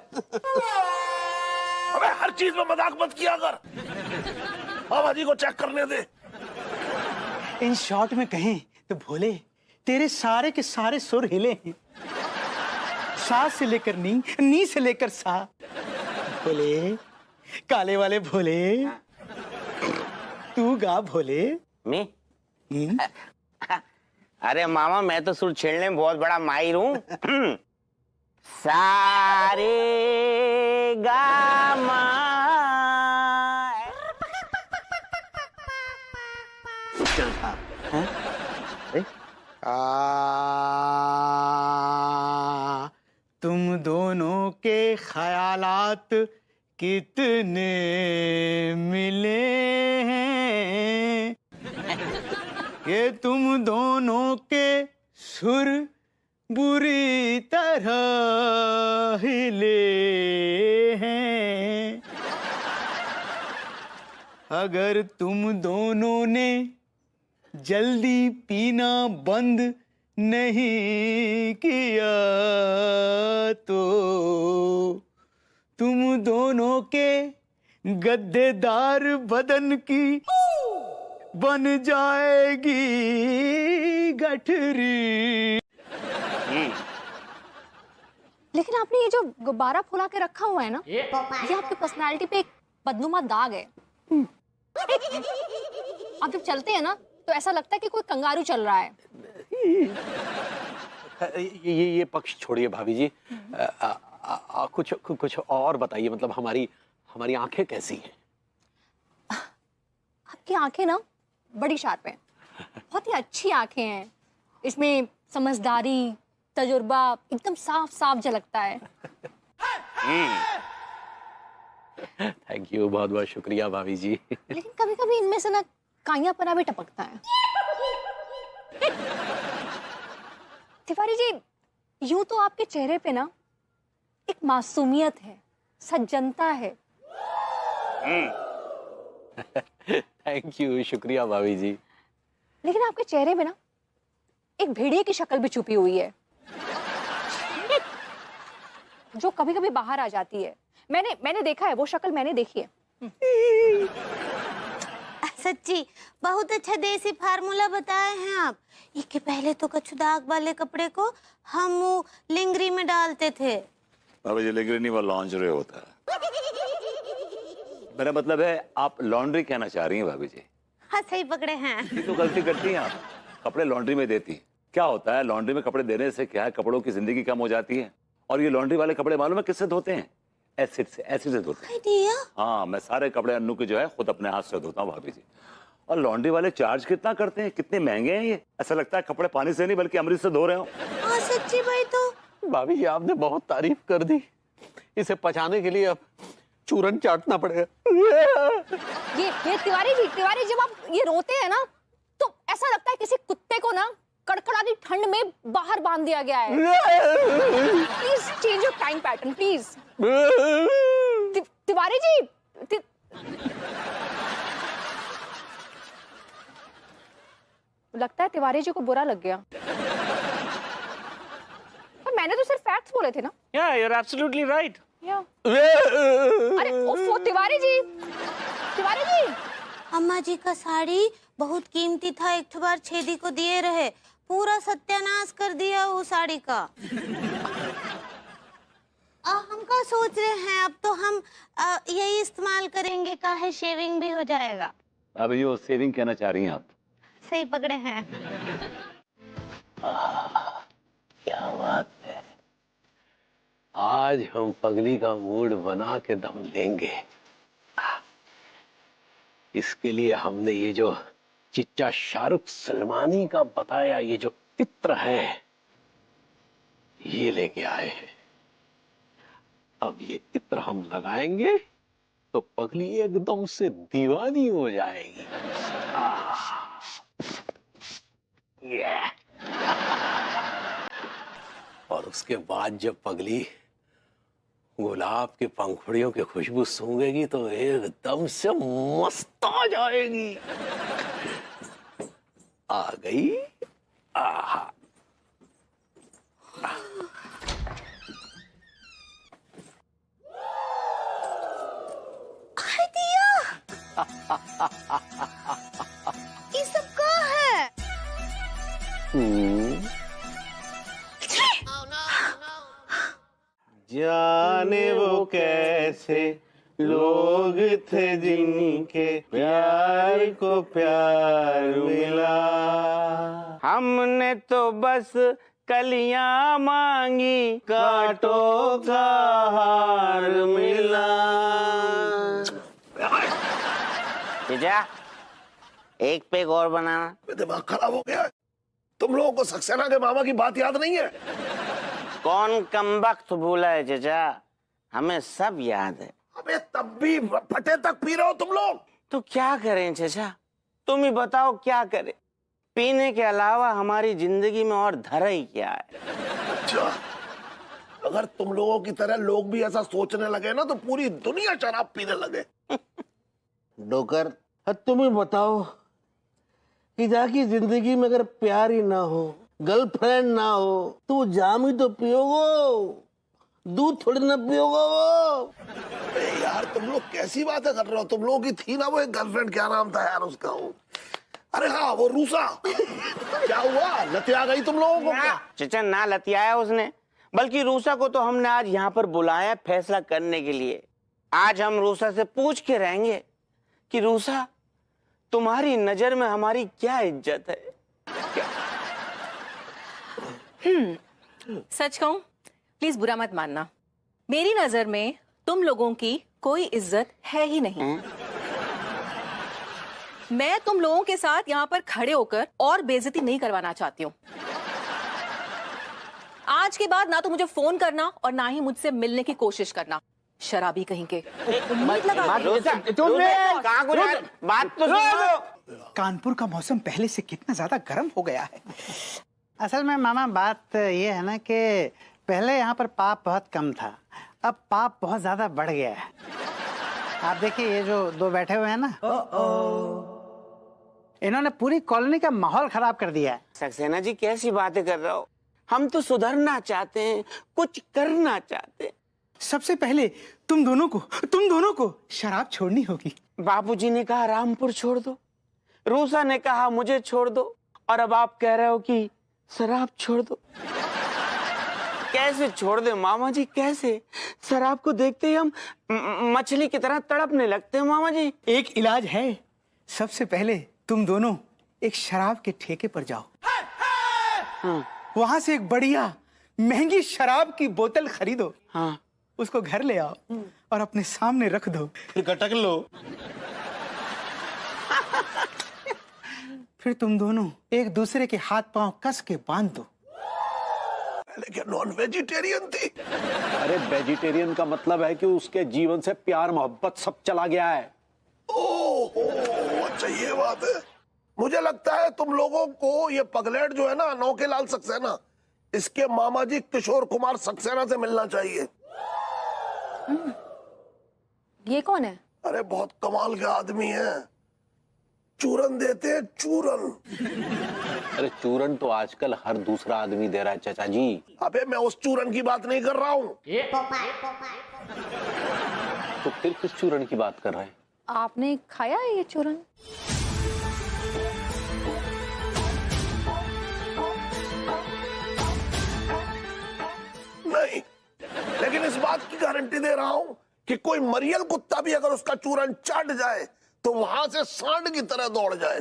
अबे हर चीज में मजाक मत किया कर। आवाजी को चेक करने दे। इन शॉर्ट में कहें तो भोले, तेरे सारे के सारे सुर हिले हैं। सा से लेकर नी से लेकर सा। भोले, काले वाले भोले, तू गा भोले। मैं? अरे मामा, मैं तो सुर छेड़ने में बहुत बड़ा माहिर हूँ। सारे गा मा। तुम दोनों के ख्यालात कितने मिले हैं, ये तुम दोनों के सुर बुरी तरह हिले हैं। अगर तुम दोनों ने जल्दी पीना बंद नहीं किया तो तुम दोनों के गद्देदार बदन की बन जाएगी गठरी। लेकिन आपने ये जो गुब्बारा फुला के रखा हुआ है ना, ये आपकी पर्सनालिटी पे एक बदनुमा दाग है। आप जब चलते हैं ना तो ऐसा लगता है कि कोई कंगारू चल रहा है। ये पक्ष छोड़िए भाभी जी। कुछ और बताइए, मतलब हमारी आंखें कैसी हैं? आपकी आंखें ना बड़ी शार्प हैं, बहुत ही अच्छी आंखें हैं। इसमें समझदारी, तजुर्बा एकदम साफ साफ झलकता है। थैंक यू, बहुत बहुत शुक्रिया भाभी जी। लेकिन कभी कभी इनमें से ना काइयापना भी टपकता है। तिवारी जी, यूं तो आपके चेहरे पे ना एक मासूमियत है, सज्जनता है। थैंक यू, शुक्रिया भाभी जी। लेकिन आपके चेहरे पे ना एक भेड़िए की शक्ल भी छुपी हुई है, जो कभी कभी बाहर आ जाती है। मैंने देखा है, वो शक्ल मैंने देखी है। सच्ची बहुत अच्छा देसी फार्मूला बताए हैं आप। इसके पहले तो कछु दाग वाले कपड़े को हम लिंगरी में डालते थे। अब ये लिंगरी नहीं, वो लॉन्जरे होता है। मेरा मतलब है आप लॉन्ड्री कहना चाह रही हैं भाभी जी? हाँ, सही पकड़े हैं। तो गलती करती हैं आप, कपड़े लॉन्ड्री में देती। क्या होता है लॉन्ड्री में कपड़े देने से, क्या है, कपड़ों की जिंदगी कम हो जाती है। और ये लॉन्ड्री वाले कपड़े मालूम है किससे धोते हैं? एसिड से धोते हैं। हाँ, मैं सारे कपड़े अन्नू के जो है खुद अपने हाथ से धोता हूँ भाभी जी। और लॉन्ड्री वाले चार्ज कितना करते हैं, कितने महंगे हैं ये। ऐसा लगता है कपड़े पानी से नहीं बल्कि अमृत से धो रहे हो। हाँ सच्ची भाई। तो भाभी जी आपने बहुत तारीफ कर दी, इसे पचाने के लिए अब चूरन चाटना पड़ेगा। ये तिवारी जी जब आप ये रोते हैं ना तो ऐसा लगता है किसी कुत्ते को ना कड़कड़ाती ठंड में बाहर बांध दिया गया है। Please change your time pattern please. Tiwari ji, लगता है तिवारी जी को बुरा लग गया। पर मैंने तो सिर्फ फैक्ट्स बोले थे ना। Yeah, you're absolutely right. अरे ओफो तिवारी जी। अम्मा जी का साड़ी बहुत कीमती था, एक बार छेदी को दिए रहे, पूरा सत्यानाश कर दिया वो साड़ी का। हम क्या सोच रहे हैं, अब तो हम यही इस्तेमाल करेंगे, का है शेविंग भी हो जाएगा। अब ये सेविंग कहना चाह रही हैं आप? सही पकड़े हैं। क्या बात है, आज हम पगली का मूड बना के दम देंगे। इसके लिए हमने ये जो चिच्चा शाहरुख सलमानी का बताया ये जो इत्र है ये लेके आए हैं। अब ये इत्र हम लगाएंगे तो पगली एकदम से दीवानी हो जाएगी। और उसके बाद जब पगली गुलाब के पंखुड़ियों की खुशबू सूंघेगी तो एकदम से मस्त आ जाएगी। आ गई। आहा। ये सब क्या है? जाने वो कैसे लोग थे जिनके प्यार को प्यार मिला, हमने तो बस कलियां मांगी कांटों का हार मिला। जीजा एक पेग और बनाना। दिमाग खराब हो गया है। तुम लोगों को सक्सेना के मामा की बात याद नहीं है? कौन कमबख्त भूला है जीजा, हमें सब याद है। अबे तब भी फटे तक पी रहे हो तुम लोग। तो क्या करें चाचा, तुम ही बताओ क्या करें। पीने के अलावा हमारी जिंदगी में और धरा ही क्या है। अच्छा, अगर तुम लोगों की तरह लोग भी ऐसा सोचने लगे ना तो पूरी दुनिया शराब पीने लगे। डोकर तुम ही बताओ कि जाकी जिंदगी में अगर प्यार ही ना हो, गर्लफ्रेंड ना हो तो जाम ही तो पियोगो, दूध थोड़ी ना पियोगो। अबे यार तुम लोग कैसी बातें कर रहे हो? तुम लोगों की थी ना वो एक गर्लफ्रेंड, क्या नाम था यार उसका? अरे हाँ वो रूसा। क्या हुआ, लतिया गई तुम लोगों को क्या? चाचा ना लतियाया उसने, बल्कि रूसा को तो हमने आज यहाँ पर बुलाया फैसला करने के लिए। आज हम रूसा से पूछ के रहेंगे कि रूसा तुम्हारी नजर में हमारी क्या इज्जत है। सच कहूं, प्लीज बुरा मत मानना, मेरी नजर में तुम लोगों की कोई इज्जत है ही नहीं। मैं तुम लोगों के साथ यहाँ पर खड़े होकर और बेइज्जती नहीं करवाना चाहती हूँ। आज के बाद ना तो मुझे फोन करना और ना ही मुझसे मिलने की कोशिश करना, शराबी कहीं के। बात तो सुनो। कानपुर का मौसम पहले से कितना ज्यादा गर्म हो गया है। असल में मामा बात ये है ना कि पहले यहाँ पर पाप बहुत कम था, अब पाप बहुत ज्यादा बढ़ गया है। आप देखिए ये जो दो बैठे हुए हैं ना, इन्होंने पूरी कॉलोनी का माहौल खराब कर दिया है। सक्सेना जी कैसी बातें कर रहे हो? हम तो सुधरना चाहते हैं, कुछ करना चाहते हैं। सबसे पहले तुम दोनों को शराब छोड़नी होगी। बापूजी ने कहा रामपुर छोड़ दो, रूसा ने कहा मुझे छोड़ दो, और अब आप कह रहे हो कि शराब छोड़ दो। कैसे छोड़ दे मामा जी, कैसे? शराब को देखते ही हम मछली की तरह तड़पने लगते हैं मामा जी। एक इलाज है, सबसे पहले तुम दोनों एक शराब के ठेके पर जाओ। हाँ। वहां से एक बढ़िया महंगी शराब की बोतल खरीदो। हाँ। उसको घर ले आओ और अपने सामने रख दो, फिर गटक लो। फिर तुम दोनों एक दूसरे के हाथ पांव कस के बांध दो। पहले क्या नॉन वेजिटेरियन थी? अरे वेजिटेरियन का मतलब है कि उसके जीवन से प्यार मोहब्बत सब चला गया है। ओह अच्छा ये बात है। मुझे लगता है तुम लोगों को ये पगलेट जो है ना नौकेलाल सक्सेना, इसके मामा जी किशोर कुमार सक्सेना से मिलना चाहिए। ये कौन है? अरे बहुत कमाल के आदमी है, चूरन देते हैं चूरन। अरे चूरन तो आजकल हर दूसरा आदमी दे रहा है चाचा जी। अबे मैं उस चूरन की बात नहीं कर रहा हूँ। तो फिर किस चूरन की बात कर रहे हैं? आपने खाया है ये चूरन? नहीं, लेकिन इस बात की गारंटी दे रहा हूं कि कोई मरियल कुत्ता भी अगर उसका चूरन चाट जाए तो वहां से सांड की तरह दौड़ जाए।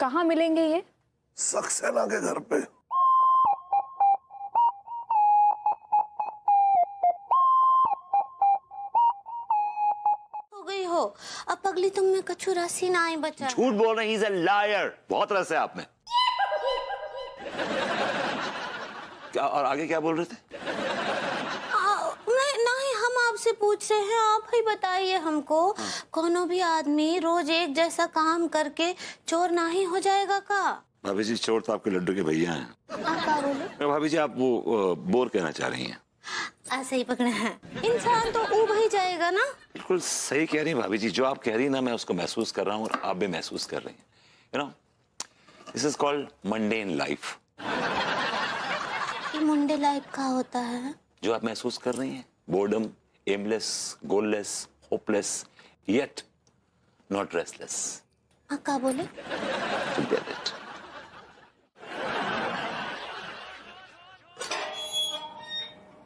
कहाँ मिलेंगे ये? सक्सेना के घर पे। हो। अब पगली तुम में कछु रसी ना ही बचा। झूठ बोल रहे, he's a liar। बहुत रस है आप में। क्या और आगे क्या बोल रहे थे? नहीं, हम आपसे पूछ रहे हैं, आप ही बताइए हमको। कोनो भी आदमी रोज एक जैसा काम करके चोर ना ही हो जाएगा का? भाभी जी, चोर तो आपके लड्डू के भैया हैं। आप क्या बोले? भाभी जी, आप वो बोर कहना चाह रही हैं। ऐसे ही पकड़े हैं। इंसान तो ऊब ही जाएगा ना। बिल्कुल सही कह रही हैं भाभी जी। जो आप कह रही हैं ना, मैं उसको महसूस कर रहा हूँ और आप भी महसूस कर रही हैं। You know, this is called mundane life. ये मुंडे लाइफ का होता है जो आप महसूस कर रही हैं, boredom, aimless, goalless, hopeless, yet not restless. हाँ, क्या बोले? Get it.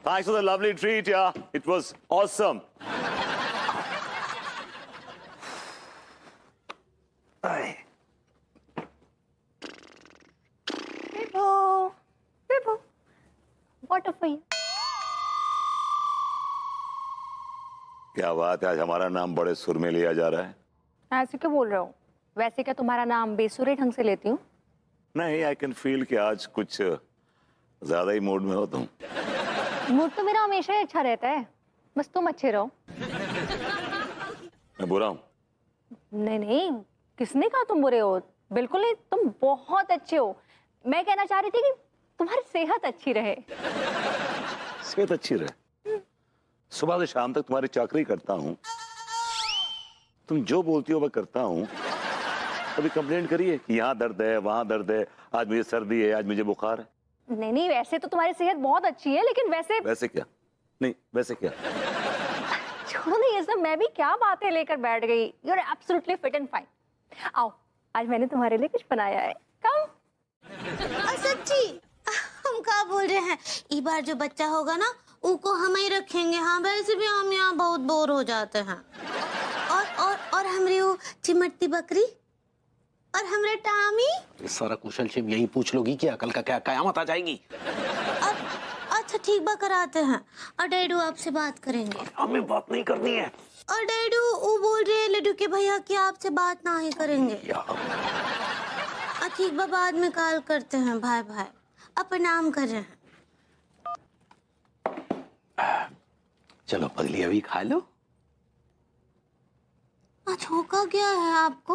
Thanks for the lovely treat, yeah. It was awesome. Vivo, water for you. क्या बात है, आज हमारा नाम बड़े सुर में लिया जा रहा है। ऐसे क्यों बोल रहे हो? वैसे क्या तुम्हारा नाम बेसुरे ढंग से लेती हूँ? नहीं, आई कैन फील कि आज कुछ ज्यादा ही मूड में हो तुम। मूड तो मेरा हमेशा ही अच्छा रहता है, बस तुम अच्छे रहो। मैं बुरा हूँ? नहीं नहीं, किसने कहा तुम बुरे हो? बिल्कुल नहीं, तुम बहुत अच्छे हो। मैं कहना चाह रही थी कि तुम्हारी सेहत अच्छी रहे। सेहत अच्छी रहे? सुबह से शाम तक तुम्हारी चाकरी करता हूँ, तुम जो बोलती हो वह करता हूँ। कभी कंप्लेंट करिए कि यहाँ दर्द है, वहाँ दर्द है, आज मुझे सर्दी है, आज मुझे बुखार है। नहीं नहीं, वैसे तो तुम्हारी सेहत बहुत अच्छी है, लेकिन वैसे क्या? नहीं, वैसे क्या? छोड़ो नहीं ये सब, मैं भी क्या बातें लेकर बैठ गई। You are absolutely fit and fine. आओ, आज मैंने तुम्हारे लिए कुछ बनाया है। कम। सच्ची? हम क्या बोल रहे हैं, इस बार जो बच्चा होगा ना, उनको हम ही रखेंगे। हाँ, वैसे भी हम यहाँ बहुत बोर हो जाते हैं। और हमरे वो चिमटती बकरी और हमरे टामी। ये सारा कुशल क्षेम यही पूछ लोगी क्या? कल का क्या कयामत आ जाएगी? अच्छा ठीक बा, कराते हैं। और डैडू आपसे बात करेंगे। हमें बात नहीं करनी है। और डैडू वो बोल रहे हैं लड्डू के भैया कि आपसे बात ना ही करेंगे। ठीक बा, बाद में कॉल करते हैं। भाई भाई, अब प्रणाम कर रहे हैं। चलो पगली, अभी खा लो। आज होका क्या है आपको?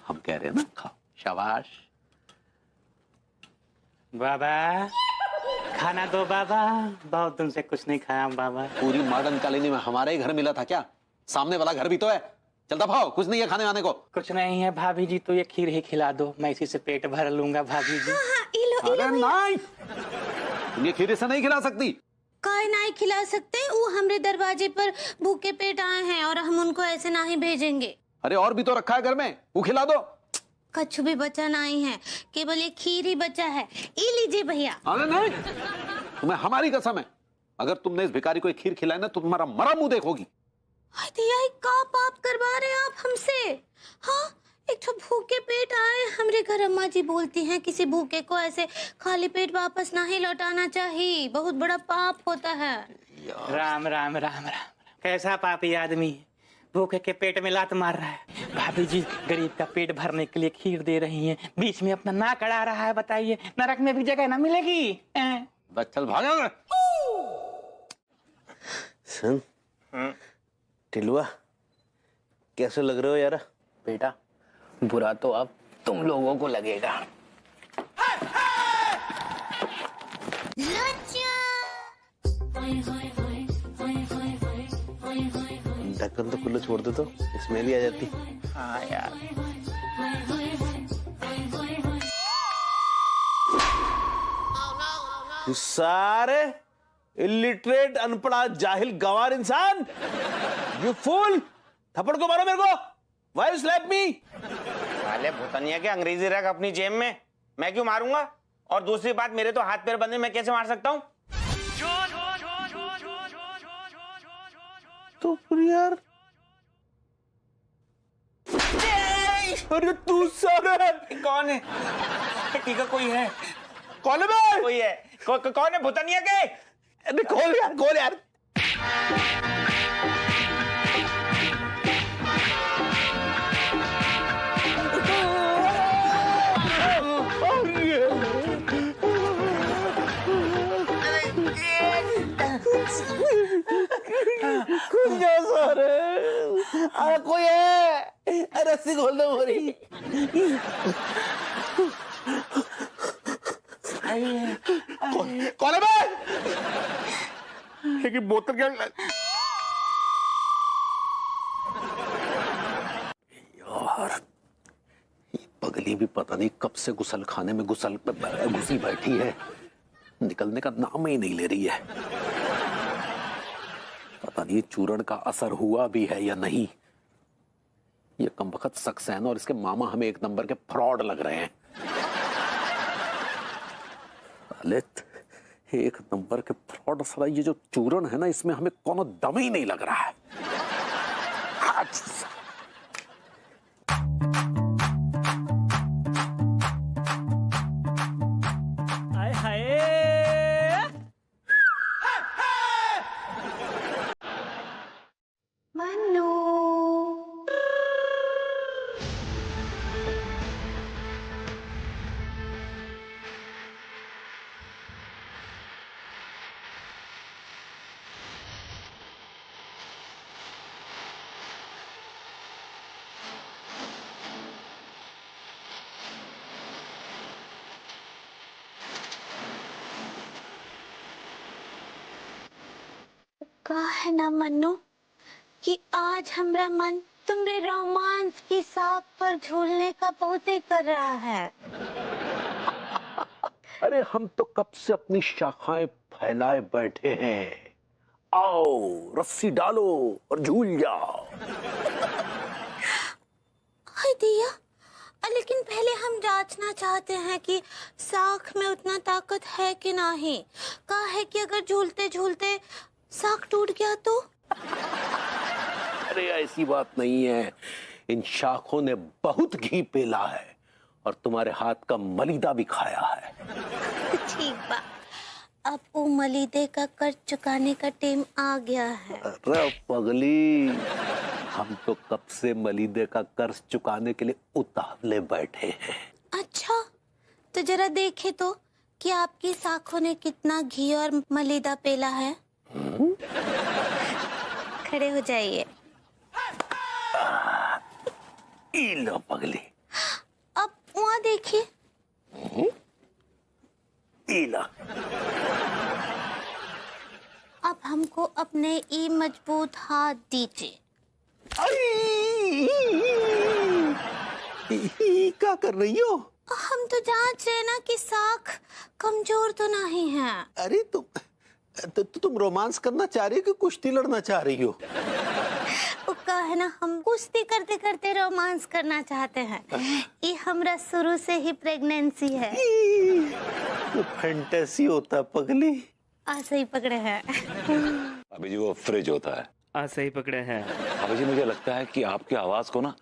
हम कह रहे हैं ना, खाओ। शाबाश। बाबा, खाना दो बाबा, बहुत दिन से कुछ नहीं खाया बाबा। पूरी मॉडर्न कॉलोनी में हमारे ही घर मिला था क्या? सामने वाला घर भी तो है। चलता भाव, कुछ नहीं है खाने वाने को। कुछ नहीं है भाभी जी, तो ये खीर ही खिला दो, मैं इसी से पेट भर लूंगा भाभी जी। अरे नहीं, तुम ये खीर से नहीं खिला सकती। काय नहीं खिला सकते? वो हमारे दरवाजे पर भूखे पेट आए हैं और हम उनको ऐसे ना ही भेजेंगे। अरे और भी तो रखा है घर में, वो खिला दो। कछु भी बचा नहीं है, केवल ये खीर ही बचा है। ये लीजिए भैया। अरे नहीं, तुम्हें हमारी कसम है, अगर तुमने इस भिखारी को एक खीर खिलाई ना तो तुम्हारा मरा मुंह देखोगी। यही का पाप करवा रहे हैं आप हमसे? हाँ, एक तो भूखे पेट आए हमरे घर। अम्मा जी बोलती हैं किसी भूखे को ऐसे खाली पेट वापस नहीं लौटाना चाहिए, बहुत बड़ा पाप होता है। राम राम राम राम, कैसा पापी आदमी है, भूखे के पेट में लात मार रहा है। भाभी जी गरीब का पेट भरने के लिए खीर दे रही हैं, बीच में अपना नाक अड़ा रहा है। बताइए, नरक में भी जगह ना मिलेगी। बस चल भागो। सुन टिलुआ, कैसे लग रहे हो यार? बेटा, बुरा तो अब तुम लोगों को लगेगा। ढक्कन तो खुला छोड़ दे तो स्मेल ही आ जाती। हाँ यार। सारे इलिटरेट, अनपढ़ा, जाहिल, गंवार इंसान, यू फूल! थप्पड़ को मारो मेरे को। Why you slap me? साले भूतनिया के अंग्रेजी रख अपनी जेब में, मैं क्यों मारूंगा? और दूसरी बात, मेरे तो हाथ पैर बंधे, मैं कैसे मार सकता हूँ? तो फिर यार, अरे तू सारे कौन है? ठीक है, कोई है? कौन है बे? कोई है? कौन है भूतनिया के? अरे खोल यार, खोल यार। खुल जाओ सारे। अरे कोई है, रस्सी खोल दो मोरी। कौन है बे? एक बोतल क्या? यार ये पगली भी पता नहीं कब से गुसल खाने में घुसी बैठी है, निकलने का नाम ही नहीं ले रही है। पता नहीं चूरण का असर हुआ भी है या नहीं। ये कमबख्त सक्सेना और इसके मामा हमें एक नंबर के फ्रॉड लग रहे हैं। ललित एक नंबर के फ्रॉड। साला ये जो चूरण है ना, इसमें हमें कोनो दम ही नहीं लग रहा है। मन्नू कहा है ना मन्नू कि आज हमरा मन तुमरे रोमांस की साख पर झूलने का बहुत ही कर रहा है। अरे हम तो कब से अपनी शाखाएं फैलाए बैठे हैं। आओ रस्सी डालो और झूल जाओ। हाय दिया, लेकिन पहले हम जांचना चाहते हैं कि साख में उतना ताकत है कि नहीं। कहा है कि अगर झूलते झूलते साख टूट गया तो? अरे ऐसी बात नहीं है, इन शाखों ने बहुत घी पेला है और तुम्हारे हाथ का मलीदा भी खाया है। ठीक बा, अब वो मलीदे का कर्ज चुकाने का टाइम आ गया है। अरे पगली, हम तो कब से मलीदे का कर्ज चुकाने के लिए उतावले बैठे हैं। अच्छा, तो जरा देखे तो कि आपकी साखों ने कितना घी और मलीदा पेला है। खड़े हो जाइए। लो पगली, अब वहाँ देखिए। अब हमको अपने ई मजबूत हाथ दीजिए। क्या कर रही हो? हम तो जांच रहे ना कि साख कमजोर तो नहीं है। अरे तुम रोमांस करना चाह रही हो कि कुश्ती लड़ना चाह रही हो? उसका है ना, हम कुश्ती करते करते रोमांस करना चाहते हैं। ये हमरा शुरू से ही प्रेगनेंसी है। वो फैंटेसी होता पगली। सही पकड़े हैं। अभी जी वो फ्रिज होता है। सही पकड़े हैं। अभी जी मुझे लगता है कि आपकी आवाज को ना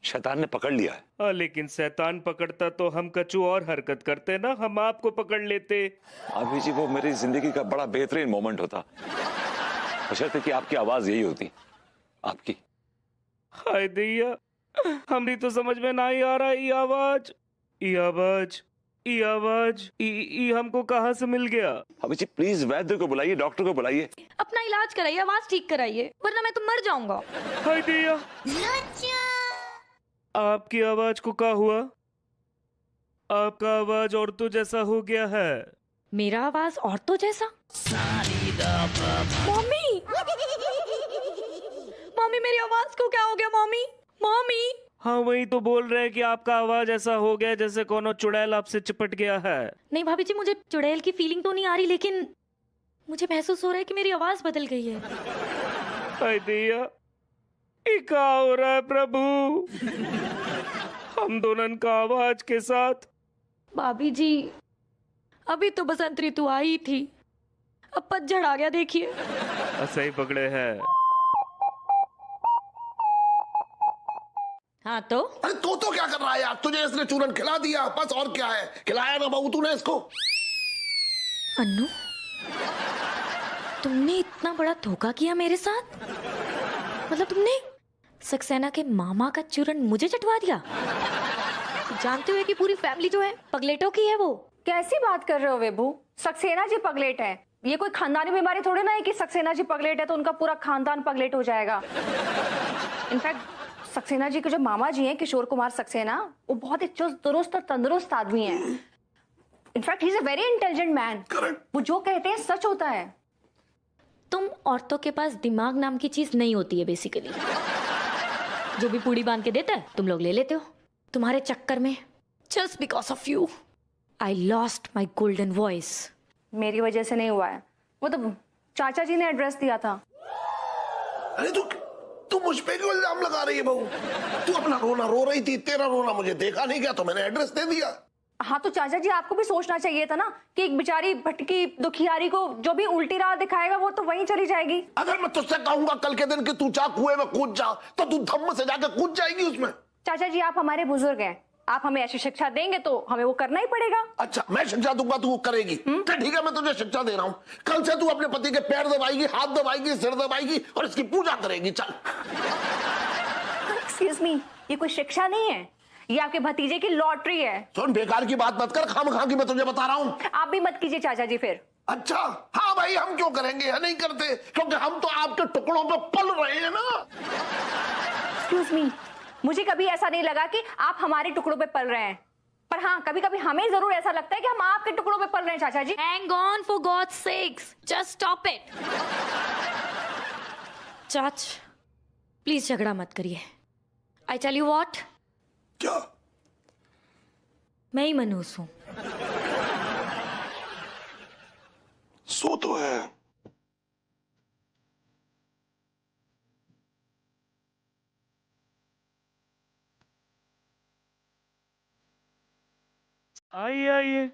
शैतान ने पकड़ लिया है। लेकिन शैतान पकड़ता तो हम कछु और हरकत करते ना, हम आपको पकड़ लेते। अभी जी वो मेरी जिंदगी का बड़ा बेहतरीन मोमेंट होता, बशर्ते कि आपकी आवाज यही होती। आपकी। हाय दैया, हमरी तो समझ में नहीं आ रहा। ये आवाज हमको कहाँ से मिल गया? अभी जी प्लीज वैद्य को बुलाइए, डॉक्टर को बुलाइए। अपना इलाज कराइए, आवाज ठीक कराइए, वरना मैं तो मर जाऊंगा। हाय दैया, आपकी आवाज को क्या हुआ? आपका आवाज औरतों जैसा हो गया है। मेरा आवाज औरतों जैसा? मम्मी, मम्मी मेरी आवाज को क्या हो गया? Mummy, mummy. हाँ वही तो बोल रहे हैं कि आपका आवाज ऐसा हो गया जैसे कोनो चुड़ैल आपसे चिपट गया है। नहीं भाभी जी, मुझे चुड़ैल की फीलिंग तो नहीं आ रही, लेकिन मुझे महसूस हो रहा है कि मेरी आवाज बदल गई है। हाय दैया, ये क्या हो रहा है प्रभु? हम दोनों का आवाज के साथ। भाभी जी, अभी तो बसंत ऋतु आई थी, अब पतझड़ आ गया, देखिए। सही पकड़े हैं। हाँ तो? अरे तो क्या कर रहा है यार? तुझे इसने चूरन खिला दिया, बस और क्या है? खिलाया ना बहू तूने इसको। अन्नू, तुमने इतना बड़ा धोखा किया मेरे साथ? मतलब तुमने सक्सेना के मामा का चूरन मुझे चटवा दिया, जानते हुए कि पूरी फैमिली जो है पगलेटों की है। वो कैसी बात कर रहे हो विभू? सक्सेना जी पगलेट है, ये कोई खानदानी बीमारी थोड़ी ना है कि सक्सेना जी पगलेट है तो उनका पूरा खानदान पगलेट हो जाएगा। इनफैक्ट सक्सेना जी के जो मामा जी हैं किशोर कुमार सक्सेना, वो बहुत ही चुस्त दुरुस्त और तंदुरुस्त आदमी हैं। In fact he is a very intelligent man. वो जो कहते हैं सच होता है। तुम औरतों के पास दिमाग नाम की चीज नहीं होती है बेसिकली। जो भी पूड़ी बांध के देता है तुम लोग ले लेते हो। तुम्हारे चक्कर में just because of you I lost my golden voice. मेरी वजह से नहीं हुआ है, वो तो चाचा जी ने एड्रेस दिया था। अरे तू मुझ पे क्यों इल्जाम लगा रही है बहू? तू अपना रोना रो रही थी, तेरा रोना मुझे देखा नहीं गया तो मैंने एड्रेस दे दिया। हाँ तो चाचा जी आपको भी सोचना चाहिए था ना कि एक बेचारी भटकी दुखियारी को जो भी उल्टी राह दिखाएगा वो तो वहीं चली जाएगी। अगर मैं तुझसे कहूंगा कल के दिन कि तू जा कुएं में कूद जा तो तू धम्म से जाकर कूद जाएगी उसमें। चाचा जी आप हमारे बुजुर्ग हैं, आप हमें ऐसी शिक्षा देंगे तो हमें वो करना ही पड़ेगा। अच्छा मैं शिक्षा दूंगा तू वो करेगी? ठीक है मैं तुझे शिक्षा दे रहा हूँ, कल से तू अपने पति के पैर दबाएगी, हाथ दबाएगी, सिर दबाएगी और इसकी पूजा करेगी। चल। एक्सक्यूज मी, ये कोई शिक्षा नहीं है, ये आपके भतीजे की लॉटरी है। सुन बेकार की बात मत कर, खामखा की मैं तुझे बता रहा हूँ। आप भी मत कीजिए चाचा जी फिर। अच्छा हाँ भाई हम क्यों करेंगे, नहीं करते क्योंकि हम तो आपके टुकड़ों पे पल रहे हैं ना। एक्सक्यूज मी, मुझे कभी ऐसा नहीं लगा कि आप हमारे टुकड़ों पे पल रहे हैं, पर हाँ कभी कभी हमें जरूर ऐसा लगता है कि हम आपके टुकड़ों पे पल रहे हैं। चाचा जी hang on for god's sakes, just stop it. चाच प्लीज झगड़ा मत करिए। आई टेल यू व्हाट, क्या? मैं ही मनहूस हूं। सो तो है। आइए आइए।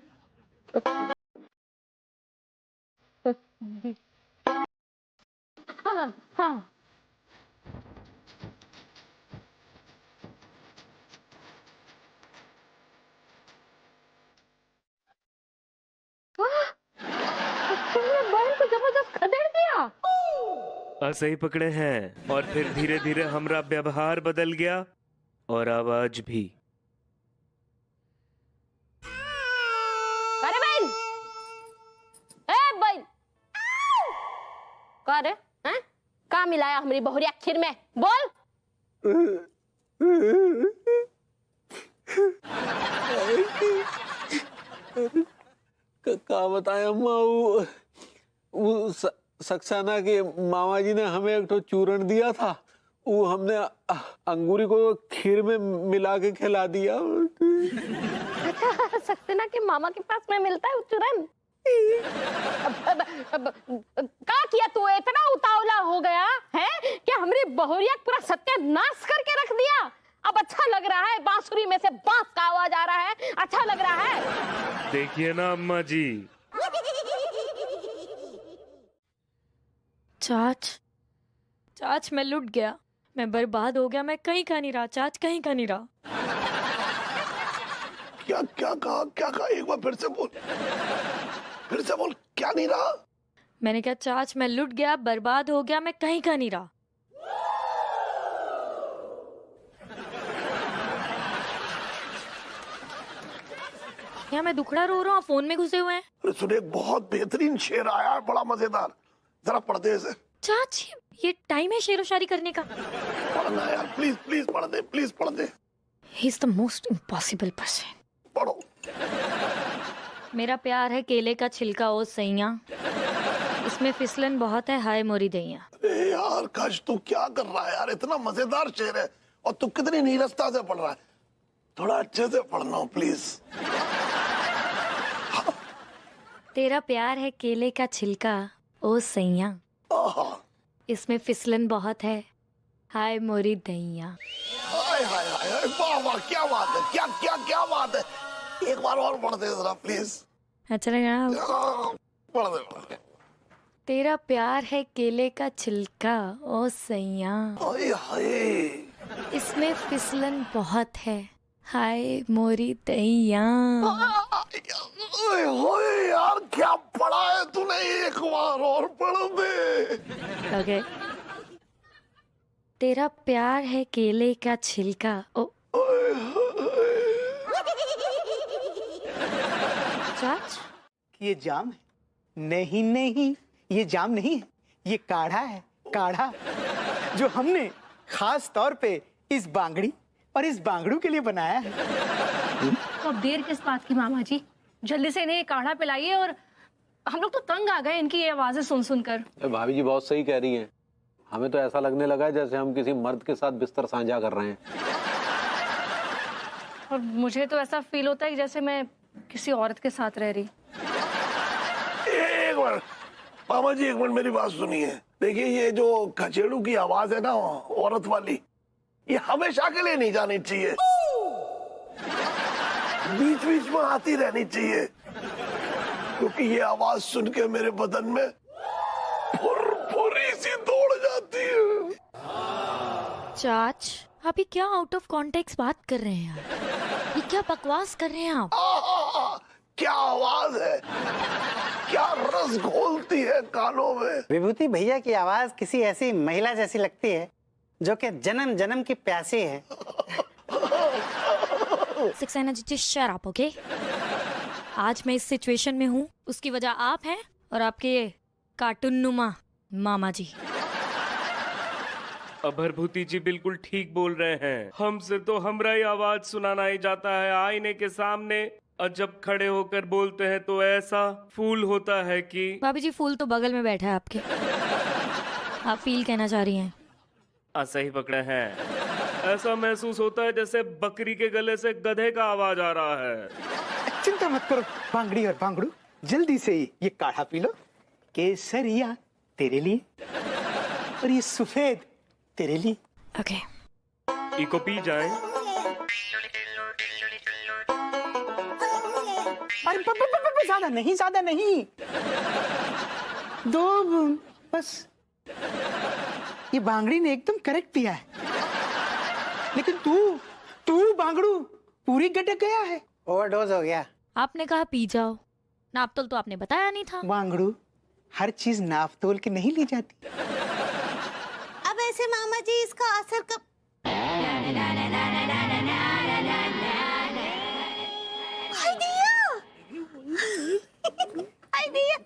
हाँ हाँ बहन को जबरदस्त खदेड़ दिया। सही पकड़े हैं। और फिर धीरे धीरे हमारा व्यवहार बदल गया और आवाज भी। अरे बहन, ए बहन, का रे? हैं? का मिलाया हमारी बहुरिया खीर में? बोल। का बताया अम्मा, वो सक्सेना के मामा जी ने हमें एक तो चूरण दिया था, वो हमने अंगूरी को खीर में मिला के खिला दिया। अच्छा सक्सेना के मामा के पास में मिलता है चूरन? का किया तू, इतना उतावला हो गया है कि हमारी बहुरिया पूरा सत्यानाश करके रख दिया। अब अच्छा लग रहा है, बांसुरी में से बांस का आवाज आ रहा है, अच्छा लग रहा है। देखिए ना अम्मा जी। चाच मैं लुट गया, मैं बर्बाद हो गया, मैं कहीं का नहीं रहा चाच, कहीं का नहीं रहा। क्या क्या कहा एक बार फिर से बोल, फिर से बोल, क्या नहीं रहा? मैंने कहा चाच मैं लुट गया, बर्बाद हो गया, मैं कहीं का नहीं रहा। क्या मैं दुखड़ा रो रहा हूँ, फोन में घुसे हुए हैं? अरे सुने, बहुत बेहतरीन शेर आया है, बड़ा मजेदार, जरा पढ़ दे इसे। चाच ये टाइम है शेरो शायरी करने का। पढ़ना यार, प्लीज प्लीज पढ़ दे, प्लीज पढ़ दे। He is the most impossible person. पढ़ो। मेरा प्यार है केले का छिलका ओ सैया, इसमें फिसलन बहुत है हाय मोरी दैया। अरे यार काश, तू क्या कर रहा है यार, इतना मजेदार शेर है और तू कितनी नीरसता से पढ़ रहा है, थोड़ा अच्छे से पढ़ना प्लीज। तेरा प्यार है केले का छिलका ओ सैया, इसमें फिसलन बहुत है हाय मोरी दैया। हाय हाय हाय, वाह वाह, क्या बात है, क्या क्या क्या बात है। एक बार और पढ़ दे जरा प्लीज। अच्छा लगा? पढ़ दे। तेरा प्यार है केले का छिलका ओ सैया, हाय हाय, इसमें फिसलन बहुत है हाय मोरी दैया। ओए यार क्या पढ़ा है तूने, एक बार और पढ़ दे। ओके। तेरा प्यार है केले का छिलका ओ। चाच ये जाम है, नहीं नहीं, ये जाम नहीं है, ये काढ़ा है, काढ़ा जो हमने खास तौर पे इस बांगड़ी और इस बांगड़ू के लिए बनाया है। तो अब देर किस बात की मामा जी, जल्दी से इन्हें ये काढ़ा पिलाइए। और हम लोग तो तंग आ गए इनकी ये आवाजें सुन सुनकर। भाभी जी बहुत सही कह रही हैं। हमें तो ऐसा लगने लगा है जैसे हम किसी मर्द के साथ बिस्तर साझा कर रहे हैं। और मुझे तो ऐसा फील होता है कि जैसे मैं किसी औरत के साथ रह रही। एक मिनट मामा जी, एक मिनट मेरी बात सुनिए। देखिए ये जो खचेड़ू की आवाज है ना औरत वाली, ये हमेशा के लिए नहीं जानी चाहिए, बीच बीच में आती रहनी चाहिए, क्योंकि ये आवाज सुन के मेरे बदन में फुरफुरी सी दौड़ जाती है। चाच, आप ये क्या आउट ऑफ कॉन्टेक्स्ट बात कर रहे हैं यार? ये क्या बकवास कर रहे हैं आप? क्या आवाज है, क्या रस घोलती है कानों में। विभूति भैया की आवाज किसी ऐसी महिला जैसी लगती है जो कि जन्म जन्म की प्यासी है। Saxena ji shut up, okay? आज मैं इस सिचुएशन में हूँ, उसकी वजह आप हैं और आपके कार्टून नुमा मामा जी। अभरभूति जी बिल्कुल ठीक बोल रहे हैं। हमसे तो हमरा ही आवाज सुनाना ही जाता है आईने के सामने, और जब खड़े होकर बोलते हैं तो ऐसा फूल होता है कि। भाभी जी फूल तो बगल में बैठा है आपके। आप फील कहना चाह रही हैं? सही पकड़े हैं। ऐसा महसूस होता है जैसे बकरी के गले से गधे का आवाज आ रहा है। चिंता मत करो बांगड़ी और बांगड़ू, जल्दी से ये काढ़ा पी लो। केसरिया तेरे लिए और ये सफेद तेरे लिए। ओके। इको पी जाए। अरे ज्यादा नहीं, ज्यादा नहीं, 2 बस। ये बांगड़ी ने एकदम करेक्ट पिया है, लेकिन तू बांगड़ू पूरी गटक गया है। ओवरडोज हो गया। आपने कहा पी जाओ, नापतोल तो आपने बताया नहीं था। बांगड़ू हर चीज नापतोल के नहीं ली जाती। अब ऐसे मामा जी इसका असर कब। आइडिया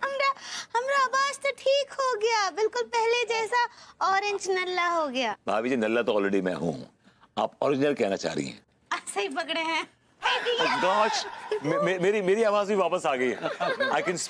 हमरा आवाज तो ठीक हो गया, बिल्कुल पहले जैसा ऑरेंज नल्ला हो गया। भाभी जी नल्ला तो ऑलरेडी मैं हूँ, आप ओरिजिनल कहना चाह रही हैं। सही पकड़े हैं। गॉश, मेरी आवाज भी वापस आ गई है। I can speak